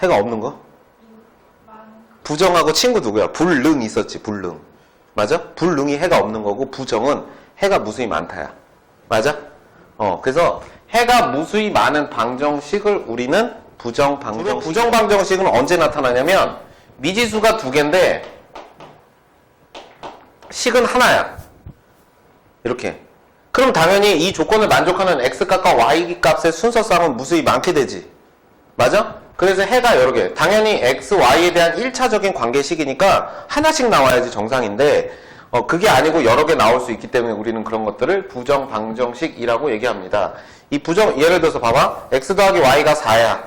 Speaker 1: 없는 거? 부정하고 친구 누구야? 불능 있었지, 불능. 맞아? 불능이 해가 없는 거고, 부정은 해가 무수히 많다야. 맞아? 그래서 해가 무수히 많은 방정식을 우리는 부정방정식. 부정방정식은 언제 나타나냐면, 미지수가 2개인데, 식은 하나야. 이렇게. 그럼 당연히 이 조건을 만족하는 x값과 y값의 순서쌍은 무수히 많게 되지. 맞아? 그래서 해가 여러 개. 당연히 x, y에 대한 1차적인 관계식이니까 하나씩 나와야지 정상인데 그게 아니고 여러 개 나올 수 있기 때문에 우리는 그런 것들을 부정방정식이라고 얘기합니다. 이 예를 들어서 봐봐. x 더하기 y가 4야.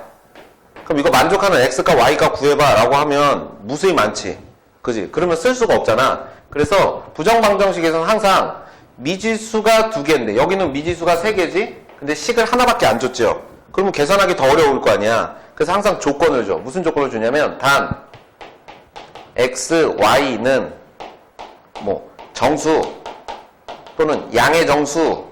Speaker 1: 그럼 이거 만족하는 x값, y값 구해봐 라고 하면 무수히 많지. 그지? 그러면 쓸 수가 없잖아. 그래서 부정방정식에서는 항상 미지수가 2개인데 여기는 미지수가 3개지? 근데 식을 하나밖에 안 줬죠. 그러면 계산하기 더 어려울 거 아니야. 그래서 항상 조건을 줘. 무슨 조건을 주냐면 단 x, y는 뭐 정수 또는 양의 정수,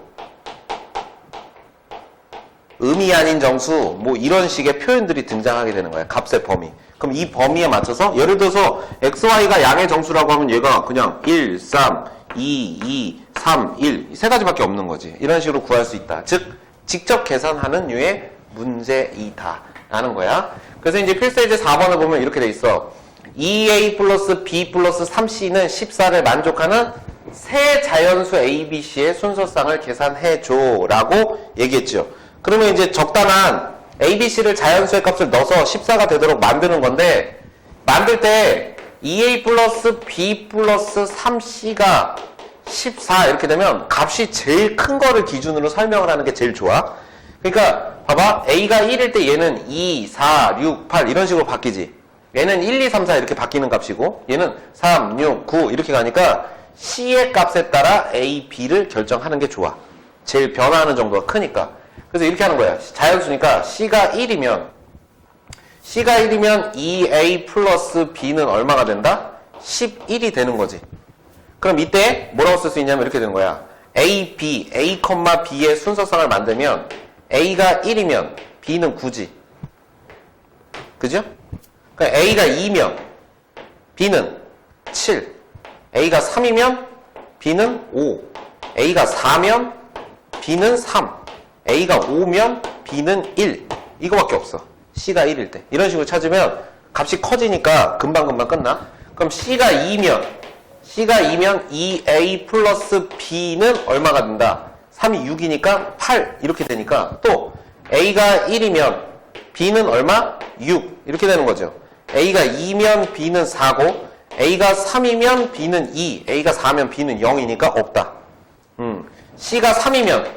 Speaker 1: 음이 아닌 정수 뭐 이런 식의 표현들이 등장하게 되는 거야. 값의 범위. 그럼 이 범위에 맞춰서 예를 들어서 x, y가 양의 정수라고 하면 얘가 그냥 1, 3, 2, 2, 3, 1 이 세 가지밖에 없는 거지. 이런 식으로 구할 수 있다. 즉 직접 계산하는 류의 문제이다 라는 거야. 그래서 이제 필사이제 4번을 보면 이렇게 돼 있어. 2a 플러스 b 플러스 3c는 14를 만족하는 세 자연수 a, b, c의 순서쌍을 계산해줘 라고 얘기했죠. 그러면 이제 적당한 a, b, c를 자연수의 값을 넣어서 14가 되도록 만드는 건데, 만들 때 2a 플러스 b 플러스 3c가 14 이렇게 되면 값이 제일 큰 거를 기준으로 설명을 하는 게 제일 좋아. 그러니까 봐봐. a가 1일 때 얘는 2, 4, 6, 8 이런 식으로 바뀌지. 얘는 1, 2, 3, 4 이렇게 바뀌는 값이고 얘는 3, 6, 9 이렇게 가니까 c의 값에 따라 a, b를 결정하는 게 좋아. 제일 변화하는 정도가 크니까. 그래서 이렇게 하는 거야. 자연수니까 c가 1이면 2a 플러스 b는 얼마가 된다? 11이 되는 거지. 그럼 이때 뭐라고 쓸 수 있냐면 이렇게 되는 거야. a, b의 순서쌍을 만들면 a가 1이면 b는 9지. 그죠? 그러니까 a가 2면 b는 7. a가 3이면 b는 5. a가 4면 b는 3. a가 5면 b는 1. 이거밖에 없어. c가 1일 때. 이런 식으로 찾으면 값이 커지니까 금방금방 끝나. 그럼 c가 2면 2a 플러스 b는 얼마가 된다? 3이 6이니까 8 이렇게 되니까 또 a가 1이면 b는 얼마? 6 이렇게 되는 거죠. a가 2면 b는 4고 a가 3이면 b는 2 a가 4면 b는 0이니까 없다. c가 3이면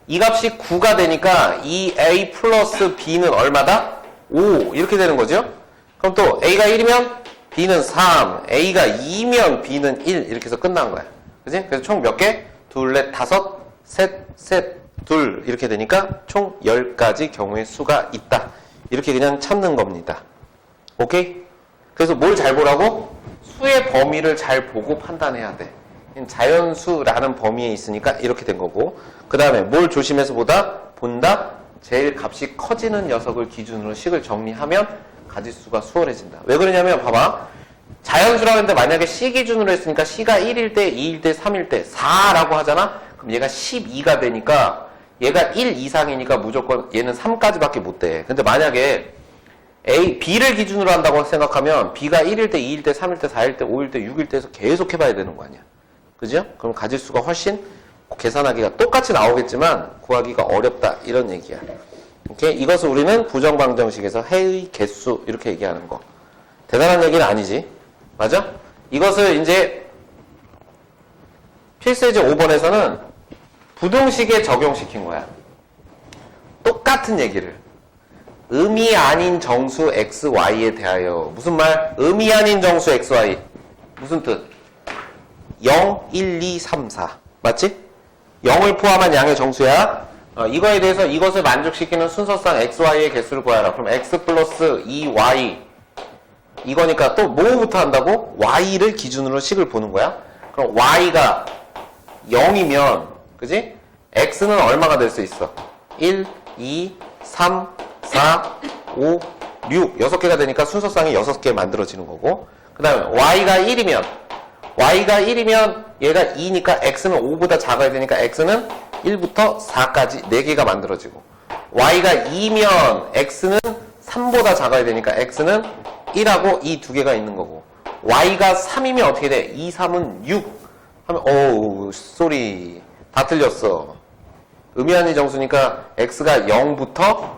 Speaker 1: 이 값이 9가 되니까 2a 플러스 b는 얼마다? 5 이렇게 되는 거죠. 그럼 또 a가 1이면 b는 3, a가 2면 b는 1 이렇게 해서 끝난 거야. 그치? 그래서 총 몇 개? 둘, 넷, 다섯, 셋, 둘 이렇게 되니까 총 10가지 경우의 수가 있다. 이렇게 그냥 찾는 겁니다. 오케이? 그래서 뭘 잘 보라고? 수의 범위를 잘 보고 판단해야 돼. 자연수라는 범위에 있으니까 이렇게 된 거고, 그 다음에 뭘 조심해서 본다? 제일 값이 커지는 녀석을 기준으로 식을 정리하면 가짓수가 수월해진다. 왜 그러냐면 봐봐. 자연수라고 했는데 만약에 C 기준으로 했으니까 C가 1일 때, 2일 때, 3일 때 4라고 하잖아? 그럼 얘가 12가 되니까 얘가 1 이상이니까 무조건 얘는 3까지밖에 못 돼. 근데 만약에 B를 기준으로 한다고 생각하면 B가 1일 때, 2일 때, 3일 때, 4일 때, 5일 때, 6일 때 해서 계속 해봐야 되는 거 아니야. 그죠? 그럼 가짓수가 훨씬 계산하기가 똑같이 나오겠지만 구하기가 어렵다. 이런 얘기야. 오케이? 이것을 우리는 부정방정식에서 해의 개수 이렇게 얘기하는 거. 대단한 얘기는 아니지. 맞아? 이것을 이제 필수예제 5번에서는 부등식에 적용시킨 거야. 똑같은 얘기를. 의미 아닌 정수 x, y에 대하여. 무슨 말? 의미 아닌 정수 x, y. 무슨 뜻? 0, 1, 2, 3, 4. 맞지? 0을 포함한 양의 정수야. 이거에 대해서 이것을 만족시키는 순서상 x, y의 개수를 구하라. 그럼 x 플러스 2y. 이거니까 또 뭐부터 한다고? y를 기준으로 식을 보는 거야. 그럼 y가 0이면, 그지? x는 얼마가 될 수 있어? 1, 2, 3, 4, 5, 6. 6개가 되니까 순서상이 6개 만들어지는 거고. 그 다음에 y가 1이면 얘가 2니까 x는 5보다 작아야 되니까 x는 1부터 4까지 4개가 만들어지고, y가 2면 x는 3보다 작아야 되니까 x는 1하고 이 2개가 있는 거고, y가 3이면 어떻게 돼? 2, 3은 6 하면 어우 쏘리 다 틀렸어. 의미 아닌 정수니까 x가 0부터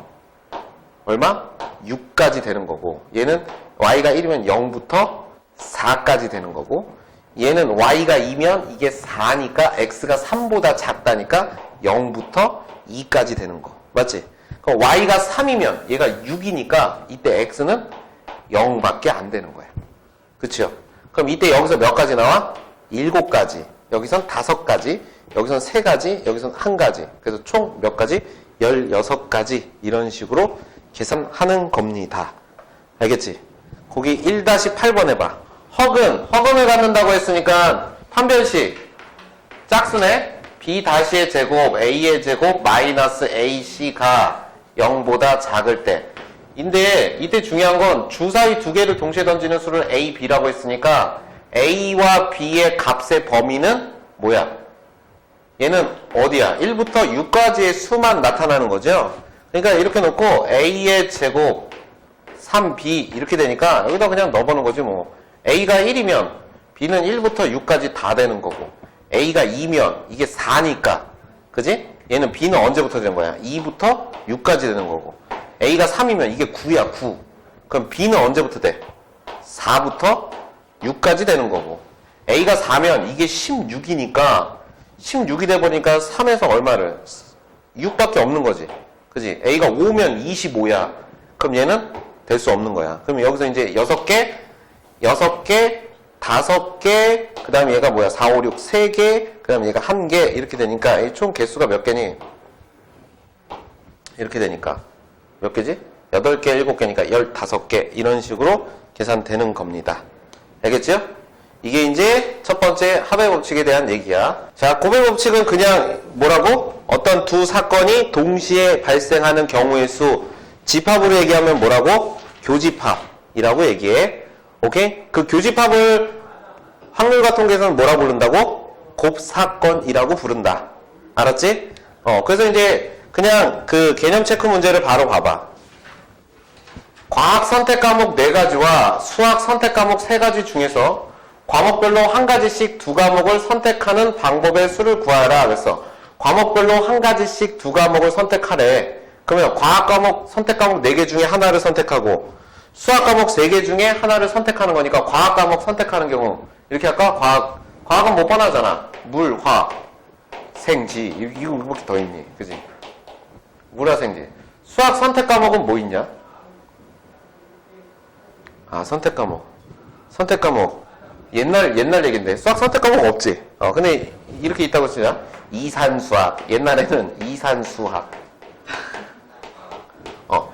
Speaker 1: 얼마? 6까지 되는 거고, 얘는 y가 1이면 0부터 4까지 되는 거고, 얘는 y가 2면 이게 4니까 x가 3보다 작다니까 0부터 2까지 되는 거. 맞지? 그럼 y가 3이면 얘가 6이니까 이때 x는 0밖에 안 되는 거야. 그쵸? 그럼 이때 여기서 몇 가지 나와? 7가지. 여기선 5가지. 여기선 3가지. 여기선 1가지. 그래서 총 몇 가지? 16가지. 이런 식으로 계산하는 겁니다. 알겠지? 거기 1-8번 해봐. 허근을 갖는다고 했으니까 판별식 짝수네. b-의 제곱 a의 제곱 마이너스 ac가 0보다 작을 때. 인데 이때 중요한 건 주사위 2개를 동시에 던지는 수를 a, b라고 했으니까 a와 b의 값의 범위는 뭐야? 얘는 어디야? 1부터 6까지의 수만 나타나는 거죠. 그러니까 이렇게 놓고 a의 제곱 3b 이렇게 되니까 여기다 그냥 넣어보는 거지 뭐. a가 1이면 b는 1부터 6까지 다 되는 거고, a가 2면 이게 4니까, 그지? 얘는 b는 언제부터 되는 거야? 2부터 6까지 되는 거고, a가 3이면 이게 9야 9. 그럼 b는 언제부터 돼? 4부터 6까지 되는 거고, a가 4면 이게 16이니까 16이 돼버리니까 3에서 얼마를? 6밖에 없는 거지. 그지? a가 5면 25야. 그럼 얘는 될 수 없는 거야. 그럼 여기서 이제 6개, 5개, 그 다음에 얘가 뭐야? 4, 5, 6, 3개, 그 다음에 얘가 1개, 이렇게 되니까, 이 총 개수가 몇 개니? 이렇게 되니까. 몇 개지? 8개, 7개니까 15개, 이런 식으로 계산되는 겁니다. 알겠죠? 이게 이제 첫 번째 합의 법칙에 대한 얘기야. 자, 고백 법칙은 그냥 뭐라고? 어떤 두 사건이 동시에 발생하는 경우의 수, 집합으로 얘기하면 뭐라고? 교집합이라고 얘기해. 오케이? 그 교집합을 확률과 통계에서는 뭐라 부른다고? 곱사건이라고 부른다. 알았지? 그래서 이제 그냥 그 개념 체크 문제를 바로 봐봐. 과학 선택 과목 4가지와 수학 선택 과목 3가지 중에서 과목별로 한 가지씩 2과목을 선택하는 방법의 수를 구하라. 그래서 과목별로 한 가지씩 2과목을 선택하래. 그러면 과학 과목 선택 과목 4개 중에 하나를 선택하고 수학 과목 3개 중에 하나를 선택하는 거니까 과학 과목 선택하는 경우 이렇게 할까? 과학은 못 뻔하잖아. 물, 화, 생지. 이거밖에 더 있니? 그지? 물화, 생지. 수학 선택 과목은 뭐 있냐? 아, 선택 과목. 옛날 얘긴데. 수학 선택 과목 없지? 근데 이렇게 있다고 치자. 이산수학. 옛날에는 이산수학.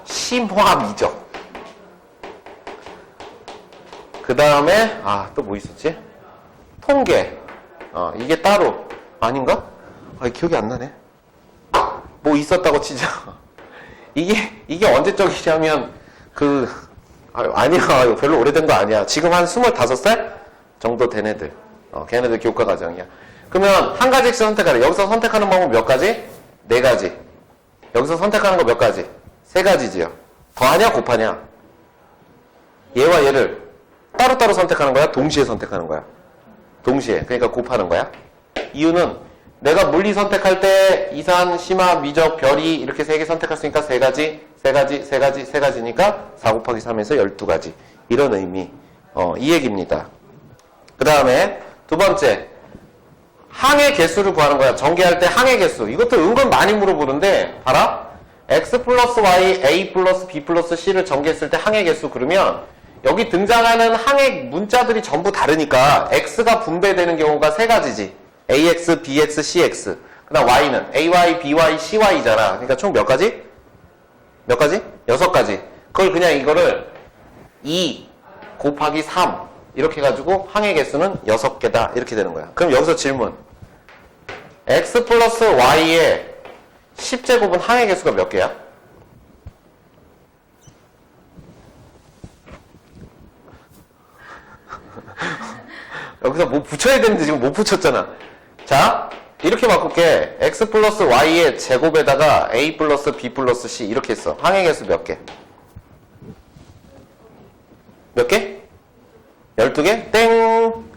Speaker 1: 심화미적. 그 다음에, 또 뭐 있었지? 통계. 이게 따로. 아닌가? 기억이 안 나네. 뭐 있었다고 치자. 이게 언제적이냐면, 아니야. 별로 오래된 거 아니야. 지금 한 25살 정도 된 애들. 걔네들 교과 과정이야. 그러면 한 가지씩 선택하래. 여기서 선택하는 방법 몇 가지? 4가지. 여기서 선택하는 거 몇 가지? 3가지지요. 더하냐, 곱하냐? 얘와 얘를 따로따로 선택하는 거야? 동시에 선택하는 거야? 동시에. 그러니까 곱하는 거야? 이유는 내가 물리 선택할 때 이산, 심화, 미적, 별이 이렇게 3개 선택했으니까 3가지니까 4 곱하기 3에서 12가지. 이런 의미. 이 얘기입니다. 그 다음에 두 번째. 항의 개수를 구하는 거야. 전개할 때 항의 개수. 이것도 은근 많이 물어보는데 봐라. x 플러스 y, a 플러스 b 플러스 c를 전개했을 때 항의 개수 그러면 여기 등장하는 항의 문자들이 전부 다르니까 x가 분배되는 경우가 3가지지. ax, bx, cx. 그 다음 y는 ay, by, cy잖아. 그러니까 총 몇 가지? 몇 가지? 6가지. 그걸 그냥 이거를 2 곱하기 3 이렇게 해가지고 항의 개수는 6개다. 이렇게 되는 거야. 그럼 여기서 질문. x 플러스 y의 10제곱은 항의 개수가 몇 개야? 여기서 뭐 붙여야 되는데 지금 못 붙였잖아. 자, 이렇게 바꿀게. x 플러스 y의 제곱에다가 a 플러스 b 플러스 c 이렇게 했어. 항의 개수 몇 개? 몇 개? 12개? 땡!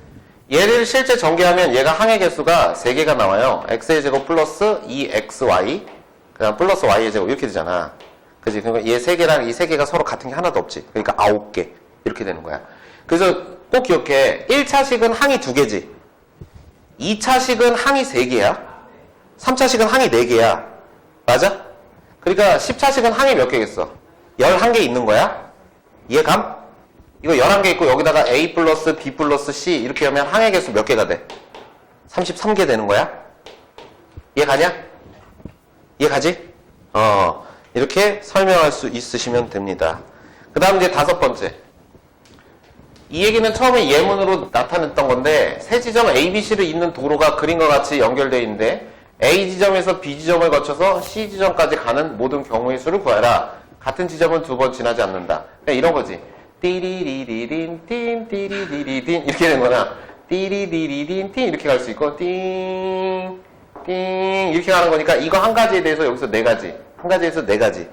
Speaker 1: 얘를 실제 전개하면 얘가 항의 개수가 3개가 나와요. x의 제곱 플러스 2xy 그 다음 플러스 y의 제곱 이렇게 되잖아. 그치? 그러니까 얘 3개랑 이 3개가 서로 같은 게 하나도 없지. 그러니까 9개 이렇게 되는 거야. 그래서 꼭 기억해. 1차식은 항이 2개지. 2차식은 항이 3개야. 3차식은 항이 4개야. 맞아? 그러니까 10차식은 항이 몇 개겠어? 11개 있는 거야? 이해감? 이거 11개 있고 여기다가 a 플러스 b 플러스 c 이렇게 하면 항의 개수 몇 개가 돼? 33개 되는 거야? 이해가냐? 이해가지? 이렇게 설명할 수 있으시면 됩니다. 그 다음 이제 5번째. 이 얘기는 처음에 예문으로 나타냈던 건데 세 지점 A, B, C를 잇는 도로가 그림과 같이 연결되어 있는데 A 지점에서 B 지점을 거쳐서 C 지점까지 가는 모든 경우의 수를 구하라. 같은 지점은 2번 지나지 않는다. 그냥 이런 거지. 띠리리리린 띵 띠리리리딘 이렇게 되는 거나 띠리리리린 띵 이렇게 갈 수 있고 띵 이렇게 가는 거니까 이거 한 가지에 대해서 여기서 4가지 한 가지에서 4가지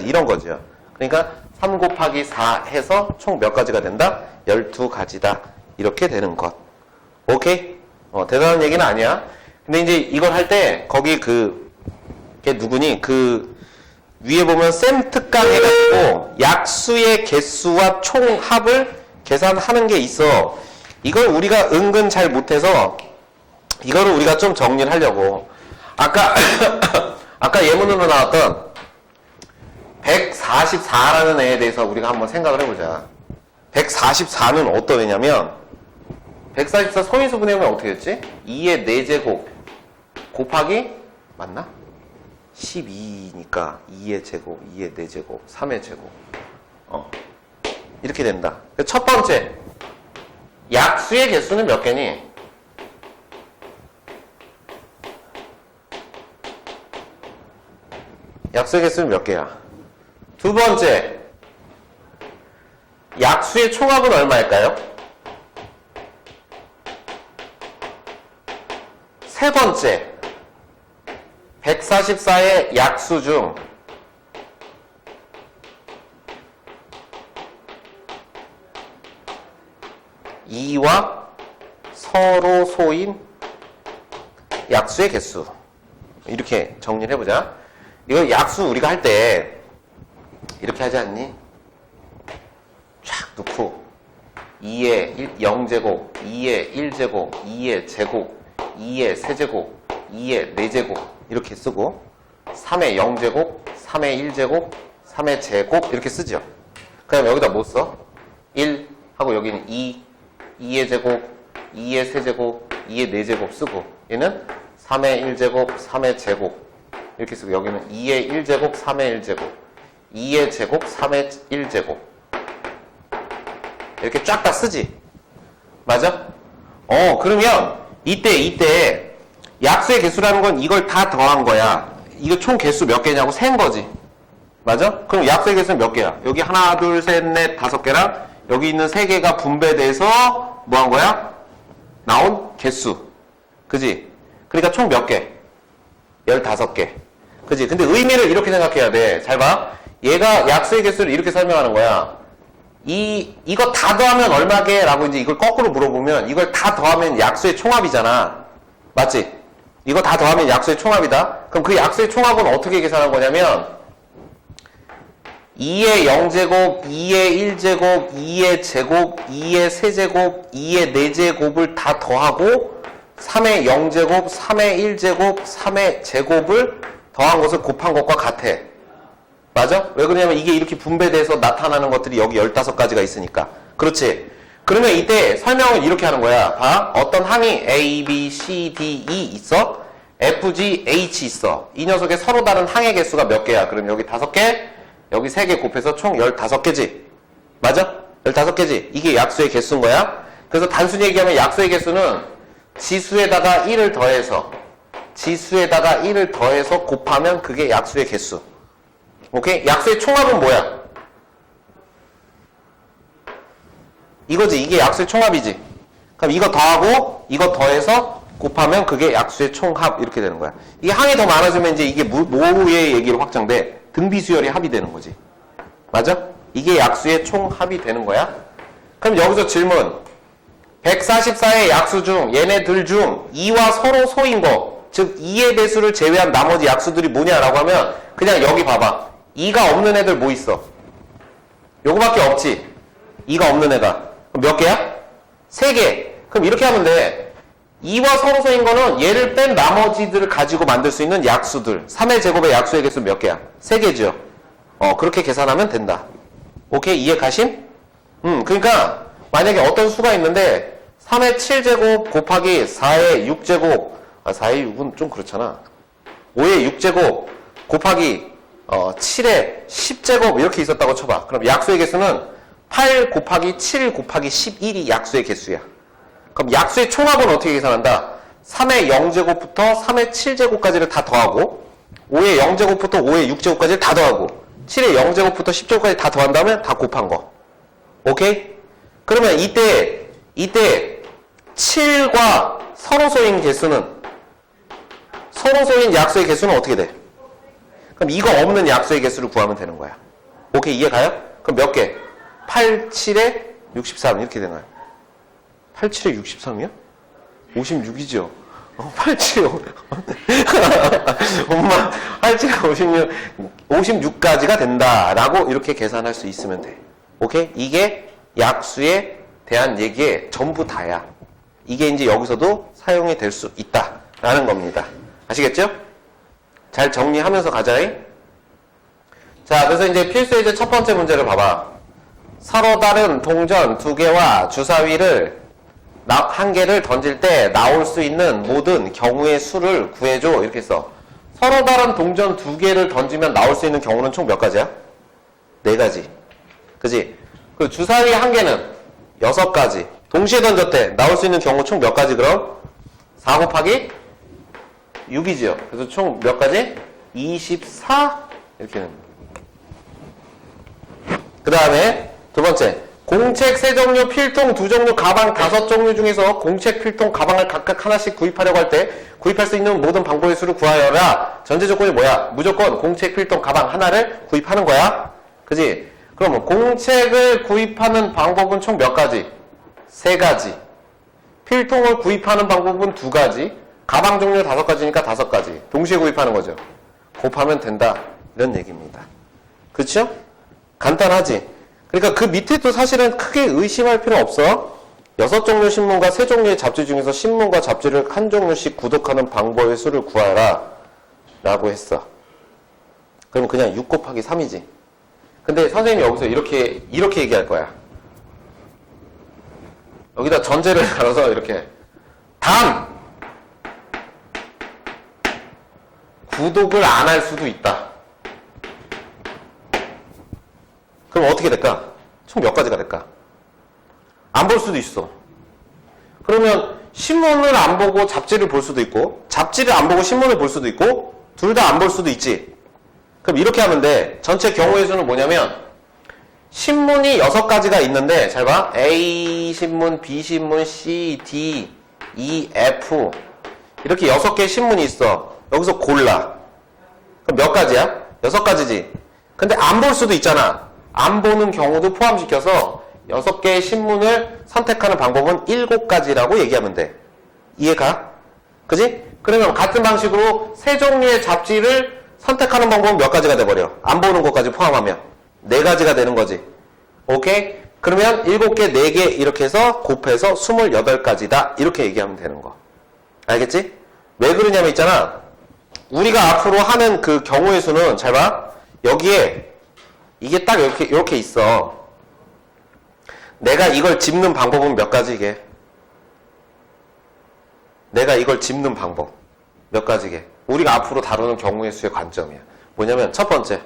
Speaker 1: 이런 거죠. 그러니까 3 곱하기 4 해서 총 몇 가지가 된다? 12가지다 이렇게 되는 것. 오케이? 대단한 얘기는 아니야. 근데 이제 이걸 할 때 거기 걔 누구니? 위에 보면 셈 특강 해가지고 약수의 개수와 총합을 계산하는 게 있어. 이걸 우리가 은근 잘 못해서 이거를 우리가 좀 정리를 하려고. 아까 예문으로 나왔던 144라는 애에 대해서 우리가 한번 생각을 해보자. 144는 어떤 애냐면 144 소인수 분해하면 어떻게 됐지? 2의 4제곱 곱하기 맞나? 12니까 2의 제곱, 2의 4제곱, 3의 제곱. 이렇게 된다. 첫 번째, 약수의 개수는 몇 개니? 약수의 개수는 몇 개야? 두 번째, 약수의 총합은 얼마일까요? 세 번째, 144의 약수 중 2와 서로 소인 약수의 개수. 이렇게 정리를 해보자. 이거 약수 우리가 할 때 이렇게 하지 않니? 쫙 놓고 2의 0제곱, 2의 1제곱, 2의 제곱, 2의 세제곱, 2의 4제곱 이렇게 쓰고 3의 0제곱, 3의 1제곱, 3의 제곱 이렇게 쓰죠. 그럼 여기다 뭐 써? 1 하고 여기는 2, 2의 제곱, 2의 세제곱, 2의 4제곱 쓰고 얘는 3의 1제곱, 3의 제곱 이렇게 쓰고 여기는 2의 1제곱, 3의 1제곱 2의 제곱, 3의 1제곱 이렇게 쫙 다 쓰지. 맞아? 그러면 이때 약수의 개수라는 건 이걸 다 더한 거야. 이거 총 개수 몇 개냐고 센 거지. 맞아? 그럼 약수의 개수는 몇 개야? 여기 하나, 둘, 셋, 넷, 5개랑 여기 있는 3개가 분배돼서 뭐 한 거야? 나온 개수. 그지? 그러니까 총 몇 개? 15개. 그지? 근데 의미를 이렇게 생각해야 돼. 잘 봐. 얘가 약수의 개수를 이렇게 설명하는 거야. 이거 다 더하면 얼마게? 라고 이제 이걸 거꾸로 물어보면 이걸 다 더하면 약수의 총합이잖아. 맞지? 이거 다 더하면 약수의 총합이다. 그럼 그 약수의 총합은 어떻게 계산한 거냐면 2의 0제곱, 2의 1제곱, 2의 제곱, 2의 세제곱, 2의 4제곱을 다 더하고 3의 0제곱, 3의 1제곱, 3의 제곱을 더한 것을 곱한 것과 같아. 맞아? 왜 그러냐면 이게 이렇게 분배돼서 나타나는 것들이 여기 15가지가 있으니까. 그렇지? 그러면 이때 설명을 이렇게 하는 거야. 봐. 어떤 항이 A, B, C, D, E 있어. F, G, H 있어. 이 녀석의 서로 다른 항의 개수가 몇 개야? 그럼 여기 5개, 여기 3개 곱해서 총 15개지. 맞아? 15개지. 이게 약수의 개수인 거야. 그래서 단순히 얘기하면 약수의 개수는 지수에다가 1을 더해서 곱하면 그게 약수의 개수. 오케이? 약수의 총합은 뭐야? 이거지. 이게 약수의 총합이지. 그럼 이거 더하고 이거 더해서 곱하면 그게 약수의 총합 이렇게 되는 거야. 이게 항이 더 많아지면 이제 이게 뭐의 얘기로 확장돼? 등비수열이 합이 되는 거지. 맞아? 이게 약수의 총합이 되는 거야. 그럼 여기서 질문. 144의 약수 중 얘네들 중 2와 서로 소인 거, 즉 2의 배수를 제외한 나머지 약수들이 뭐냐라고 하면 그냥 여기 봐봐. 2가 없는 애들 뭐 있어? 요거밖에 없지. 2가 없는 애가. 그럼 몇 개야? 3개. 그럼 이렇게 하면 돼. 2와 서로 소인 거는 얘를 뺀 나머지들을 가지고 만들 수 있는 약수들. 3의 제곱의 약수의 개수는 몇 개야? 3개죠. 그렇게 계산하면 된다. 오케이? 이해 가심? 그러니까 만약에 어떤 수가 있는데 3의 7제곱 곱하기 4의 6제곱 4의 6은 좀 그렇잖아. 5의 6제곱 곱하기 7의 10제곱 이렇게 있었다고 쳐봐. 그럼 약수의 개수는 8 곱하기 7 곱하기 11이 약수의 개수야. 그럼 약수의 총합은 어떻게 계산한다? 3의 0제곱부터 3의 7제곱까지를 다 더하고 5의 0제곱부터 5의 6제곱까지를 다 더하고 7의 0제곱부터 10제곱까지 다 더한 다음에 다 곱한 거. 오케이? 그러면 이때 7과 서로 소인 개수는 서로 소인 약수의 개수는 어떻게 돼? 그럼 이거 없는 약수의 개수를 구하면 되는 거야. 오케이? 이해 가요? 그럼 몇 개? 8, 7에 63 이렇게 되나요? 8, 7에 63이요? 56이죠? 8, 7에 엄마 8, 7에 56까지가 된다라고 이렇게 계산할 수 있으면 돼. 오케이? 이게 약수에 대한 얘기의 전부 다야. 이게 이제 여기서도 사용이 될 수 있다라는 겁니다. 아시겠죠? 잘 정리하면서 가자잉. 자, 그래서 이제 필수의 이제 첫 번째 문제를 봐봐. 서로 다른 동전 2개와 주사위를 한 개를 던질 때 나올 수 있는 모든 경우의 수를 구해줘. 이렇게 써. 서로 다른 동전 2개를 던지면 나올 수 있는 경우는 총 몇 가지야? 4가지. 그지? 그 주사위 한 개는 6가지. 동시에 던졌대. 나올 수 있는 경우 총 몇 가지 그럼? 4 곱하기 6이죠. 그래서 총 몇 가지? 24? 이렇게 됩니다. 그 다음에 두 번째. 공책 3종류, 필통 2종류, 가방 5종류 중에서 공책, 필통, 가방을 각각 하나씩 구입하려고 할 때 구입할 수 있는 모든 방법의 수를 구하여라. 전제 조건이 뭐야? 무조건 공책, 필통, 가방 하나를 구입하는 거야. 그지? 그럼 공책을 구입하는 방법은 총 몇 가지? 3가지. 필통을 구입하는 방법은 2가지. 가방 종류 5가지니까 5가지. 동시에 구입하는 거죠. 곱하면 된다. 이런 얘기입니다. 그렇죠? 간단하지? 그러니까 그 밑에도 사실은 크게 의심할 필요 없어. 6종류 신문과 3종류의 잡지 중에서 신문과 잡지를 한 종류씩 구독하는 방법의 수를 구하라 라고 했어. 그러면 그냥 6 곱하기 3이지. 근데 선생님이 여기서 이렇게 얘기할 거야. 여기다 전제를 달아서 이렇게 단 구독을 안 할 수도 있다. 그럼 어떻게 될까? 총 몇 가지가 될까? 안 볼 수도 있어. 그러면 신문을 안 보고 잡지를 볼 수도 있고, 잡지를 안 보고 신문을 볼 수도 있고, 둘 다 안 볼 수도 있지. 그럼 이렇게 하면 돼. 전체 경우의 수는 뭐냐면 신문이 6가지가 있는데 잘 봐. A 신문, B 신문, C, D, E, F 이렇게 6개의 신문이 있어. 여기서 골라. 그럼 몇 가지야? 6가지지. 근데 안 볼 수도 있잖아. 안 보는 경우도 포함시켜서 6개의 신문을 선택하는 방법은 7가지라고 얘기하면 돼. 이해가? 그지? 그러면 같은 방식으로 세 종류의 잡지를 선택하는 방법은 몇 가지가 돼버려? 안 보는 것까지 포함하면 4가지가 되는 거지. 오케이? 그러면 7개, 4개 이렇게 해서 곱해서 28가지다. 이렇게 얘기하면 되는 거. 알겠지? 왜 그러냐면 있잖아. 우리가 앞으로 하는 그 경우의 수는 잘 봐. 여기에 이게 딱 이렇게 있어. 내가 이걸 짚는 방법은 몇 가지게? 내가 이걸 짚는 방법 몇 가지게? 우리가 앞으로 다루는 경우의 수의 관점이야. 뭐냐면 첫 번째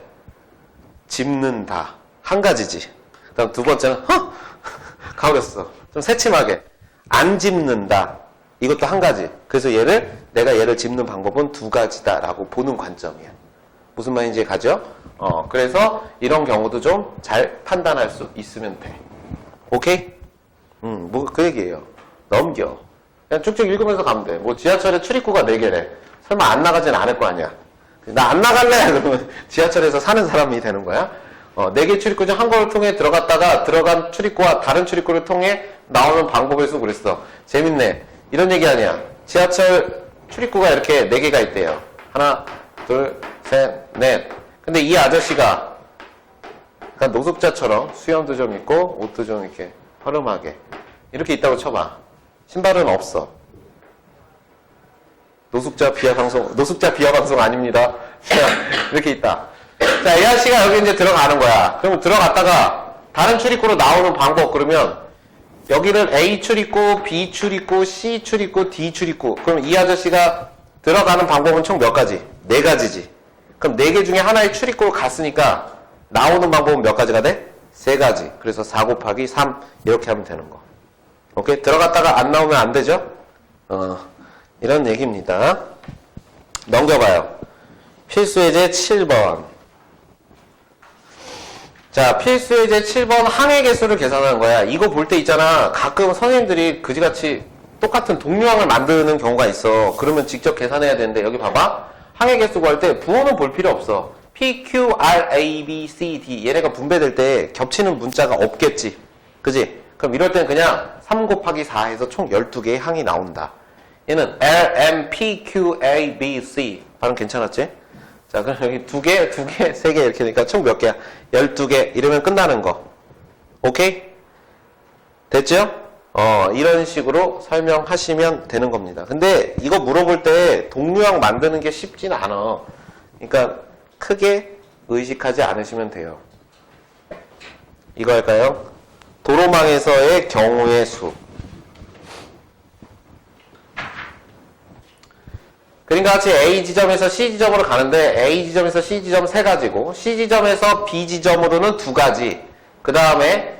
Speaker 1: 짚는다. 한 가지지. 그다음 두 번째는 가오렸어. 좀 새침하게 안 짚는다. 이것도 한 가지. 그래서 내가 얘를 짚는 방법은 2가지다라고 보는 관점이야. 무슨 말인지 가죠? 그래서 이런 경우도 좀 잘 판단할 수 있으면 돼. 오케이? 뭐 그 얘기예요. 넘겨. 그냥 쭉쭉 읽으면서 가면 돼. 뭐 지하철에 출입구가 4개래. 설마 안 나가진 않을 거 아니야. 나 안 나갈래? 그러면 지하철에서 사는 사람이 되는 거야. 4개 출입구 중 한 걸을 통해 들어갔다가 들어간 출입구와 다른 출입구를 통해 나오는 방법을 쓰고 그랬어. 재밌네. 이런 얘기 아니야. 지하철 출입구가 이렇게 4개가 있대요. 하나, 둘, 셋, 넷. 근데 이 아저씨가 약간 노숙자처럼 수염도 좀 있고 옷도 좀 이렇게 허름하게 이렇게 있다고 쳐봐. 신발은 없어. 노숙자 비하 방송 아닙니다. 이렇게 있다. 자, 이 아저씨가 여기 이제 들어가는 거야. 그럼 들어갔다가 다른 출입구로 나오는 방법 그러면 여기를 A 출입구, B 출입구, C 출입구, D 출입구. 그럼 이 아저씨가 들어가는 방법은 총 몇 가지? 4가지지. 그럼 4개 중에 하나의 출입구로 갔으니까 나오는 방법은 몇 가지가 돼? 3가지. 그래서 4 곱하기 3 이렇게 하면 되는 거. 오케이? 들어갔다가 안 나오면 안 되죠? 이런 얘기입니다. 넘겨봐요. 필수예제 7번. 자, 필수예제 7번 항해 개수를 계산하는 거야. 이거 볼 때 있잖아. 가끔 선생님들이 그지같이 똑같은 동류항을 만드는 경우가 있어. 그러면 직접 계산해야 되는데 여기 봐봐. 항해 개수 구할 때 부호는 볼 필요 없어. P, Q, R, A, B, C, D 얘네가 분배될 때 겹치는 문자가 없겠지. 그지? 그럼 이럴 때는 그냥 3 곱하기 4 해서 총 12개의 항이 나온다. 얘는 L, M, P, Q, A, B, C 발음 괜찮았지? 자, 그럼 여기 2개, 3개 이렇게 되니까 총 몇 개야? 12개 이러면 끝나는 거. 오케이? 됐죠? 이런 식으로 설명하시면 되는 겁니다. 근데 이거 물어볼 때 동류항 만드는 게 쉽진 않아. 그러니까 크게 의식하지 않으시면 돼요. 이거 할까요? 도로망에서의 경우의 수. 그러니까 같이 A 지점에서 C 지점으로 가는데 A 지점에서 C 지점 3가지고 C 지점에서 B 지점으로는 2가지. 그 다음에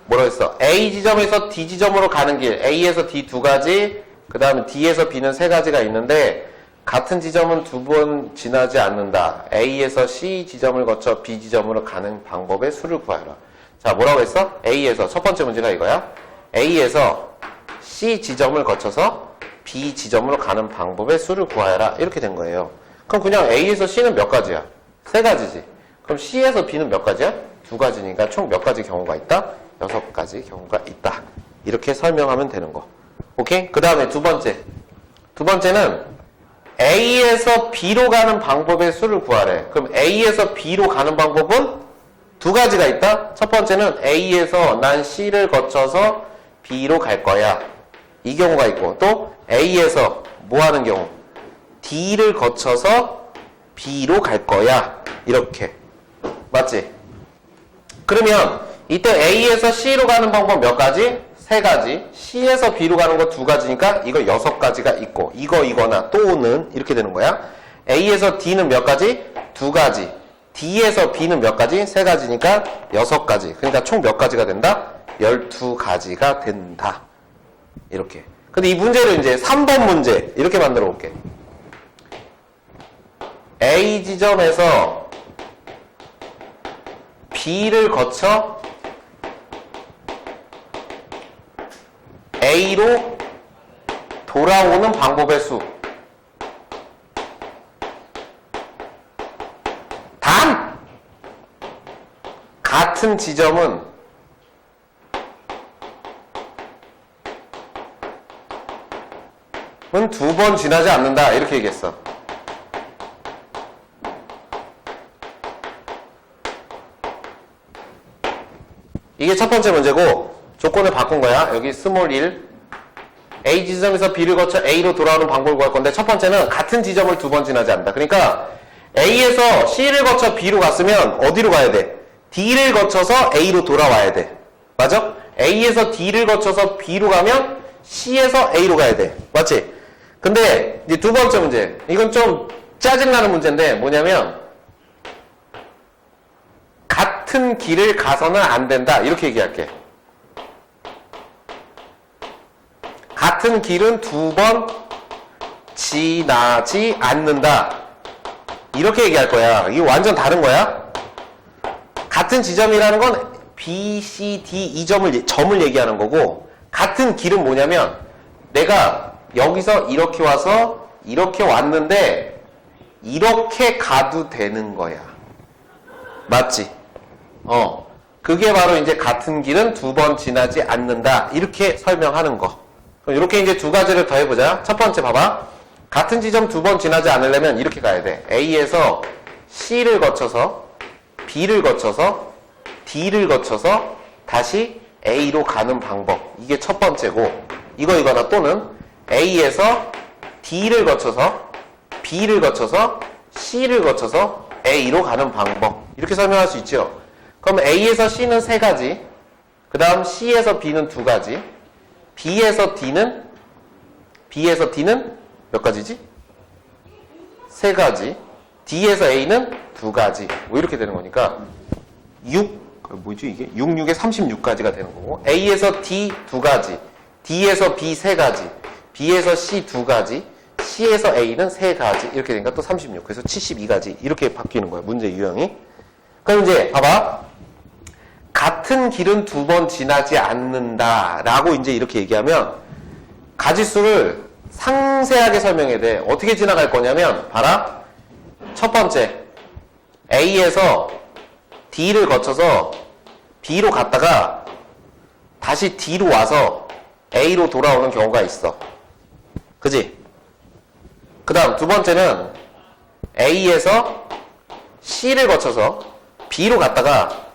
Speaker 1: 뭐라고 했어? A 지점에서 D 지점으로 가는 길 A에서 D 2가지, 그 다음에 D에서 B는 3가지가 있는데 같은 지점은 2번 지나지 않는다. A에서 C 지점을 거쳐 B 지점으로 가는 방법의 수를 구하라. 자, 뭐라고 했어? A에서 첫 번째 문제가 이거야. A에서 C 지점을 거쳐서 B 지점으로 가는 방법의 수를 구하라. 이렇게 된 거예요. 그럼 그냥 A에서 C는 몇 가지야? 3가지지. 그럼 C에서 B는 몇 가지야? 2가지니까 총 몇 가지 경우가 있다? 6가지 경우가 있다. 이렇게 설명하면 되는 거. 오케이? 그 다음에 두 번째는 A에서 B로 가는 방법의 수를 구하래. 그럼 A에서 B로 가는 방법은 2가지가 있다? 첫 번째는 A에서 난 C를 거쳐서 B로 갈 거야. 이 경우가 있고, 또 A에서 뭐 하는 경우? D를 거쳐서 B로 갈 거야. 이렇게. 맞지? 그러면 이때 A에서 C로 가는 방법 몇 가지? 세 가지, C에서 B로 가는 거 두 가지니까 이거 6가지가 있고, 이거나 또는 이렇게 되는 거야. A에서 D는 몇 가지? 두 가지. D에서 B는 몇 가지? 세 가지니까 6가지. 그러니까 총 몇 가지가 된다? 12가지가 된다. 이렇게. 근데 이 문제를 이제 3번 문제 이렇게 만들어 볼게. A 지점에서 B를 거쳐 A로 돌아오는 방법의 수. 단! 같은 지점은 두 번 지나지 않는다. 이렇게 얘기했어. 이게 첫 번째 문제고, 조건을 바꾼 거야. 여기 스몰 1. A 지점에서 B를 거쳐 A로 돌아오는 방법을 구할 건데, 첫 번째는 같은 지점을 두 번 지나지 않는다. 그러니까 A에서 C를 거쳐 B로 갔으면 어디로 가야 돼? D를 거쳐서 A로 돌아와야 돼. 맞아? A에서 D를 거쳐서 B로 가면 C에서 A로 가야 돼. 맞지? 근데 이제 두 번째 문제. 이건 좀 짜증나는 문제인데 뭐냐면 같은 길을 가서는 안 된다. 이렇게 얘기할게. 같은 길은 두 번 지나지 않는다. 이렇게 얘기할 거야. 이게 완전 다른 거야. 같은 지점이라는 건 B, C, D 이 점을 얘기하는 거고, 같은 길은 뭐냐면 내가 여기서 이렇게 와서 이렇게 왔는데 이렇게 가도 되는 거야. 맞지? 그게 바로 이제 같은 길은 두 번 지나지 않는다. 이렇게 설명하는 거. 그럼 이렇게 이제 두 가지를 더 해보자. 첫 번째 봐봐. 같은 지점 두 번 지나지 않으려면 이렇게 가야 돼. A에서 C를 거쳐서 B를 거쳐서 D를 거쳐서 다시 A로 가는 방법. 이게 첫 번째고, 이거나 또는 A에서 D를 거쳐서 B를 거쳐서 C를 거쳐서 A로 가는 방법. 이렇게 설명할 수 있죠. 그럼 A에서 C는 세 가지, 그 다음 C에서 B는 두 가지, B에서 D는 몇 가지지? 세 가지, D에서 A는 두 가지. 뭐 이렇게 되는 거니까 6에 36가지가 되는 거고, A에서 D 두 가지, D에서 B 세 가지, B에서 C 두 가지, C에서 A는 세 가지. 이렇게 되니까 또 36. 그래서 72가지. 이렇게 바뀌는 거야. 문제 유형이. 그럼 이제 봐봐. 같은 길은 두 번 지나지 않는다. 라고 이제 이렇게 얘기하면 가지수를 상세하게 설명해야 돼. 어떻게 지나갈 거냐면, 봐라. 첫 번째. A에서 D를 거쳐서 B로 갔다가 다시 D로 와서 A로 돌아오는 경우가 있어. 그지? 그 다음 두 번째는 A에서 C를 거쳐서 B로 갔다가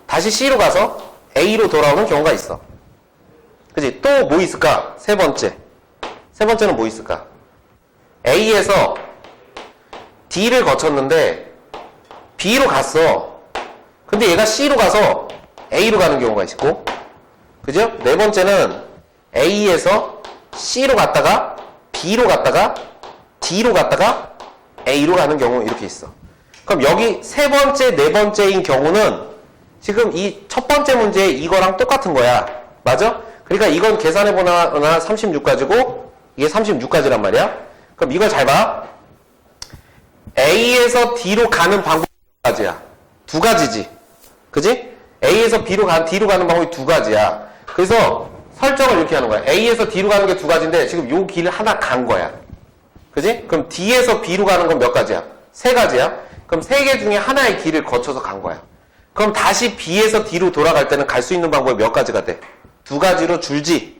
Speaker 1: 다시 C로 가서 A로 돌아오는 경우가 있어. 그지? 또 뭐 있을까? 세 번째는 뭐 있을까? A에서 D를 거쳤는데 B로 갔어. 근데 얘가 C로 가서 A로 가는 경우가 있고, 그죠? 네 번째는 A에서 C로 갔다가 B로 갔다가 D로 갔다가 A로 가는 경우 이렇게 있어. 그럼 여기 세 번째, 네 번째인 경우는 지금 이 첫 번째 문제 이거랑 똑같은 거야. 맞아? 그러니까 이건 계산해보나 36가지고 이게 36가지란 말이야. 그럼 이걸 잘 봐. A에서 D로 가는 방법이 두 가지야. 두 가지지. 그지? A에서 D로 가는 방법이 두 가지야. 그래서 설정을 이렇게 하는 거야. A에서 D로 가는 게 두 가지인데 지금 요 길을 하나 간 거야. 그지? 그럼 D에서 B로 가는 건 몇 가지야? 세 가지야. 그럼 세 개 중에 하나의 길을 거쳐서 간 거야. 그럼 다시 B에서 D로 돌아갈 때는 갈 수 있는 방법이 몇 가지가 돼? 두 가지로 줄지.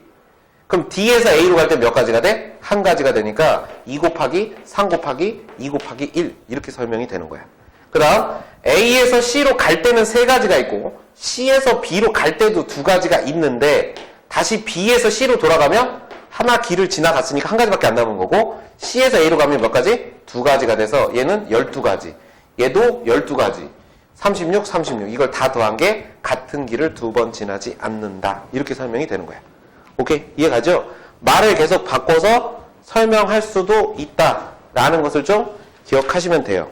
Speaker 1: 그럼 D에서 A로 갈 때 몇 가지가 돼? 한 가지가 되니까 2 곱하기 3 곱하기 2 곱하기 1 이렇게 설명이 되는 거야. 그 다음 A에서 C로 갈 때는 세 가지가 있고 C에서 B로 갈 때도 두 가지가 있는데 다시 B에서 C로 돌아가면 하나 길을 지나갔으니까 한 가지밖에 안 남은 거고, C에서 A로 가면 몇 가지? 두 가지가 돼서 얘는 12가지, 얘도 12가지, 36, 36 이걸 다 더한 게 같은 길을 2번 지나지 않는다. 이렇게 설명이 되는 거야. 오케이? 이해가죠? 말을 계속 바꿔서 설명할 수도 있다. 라는 것을 좀 기억하시면 돼요.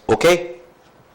Speaker 1: 오케이?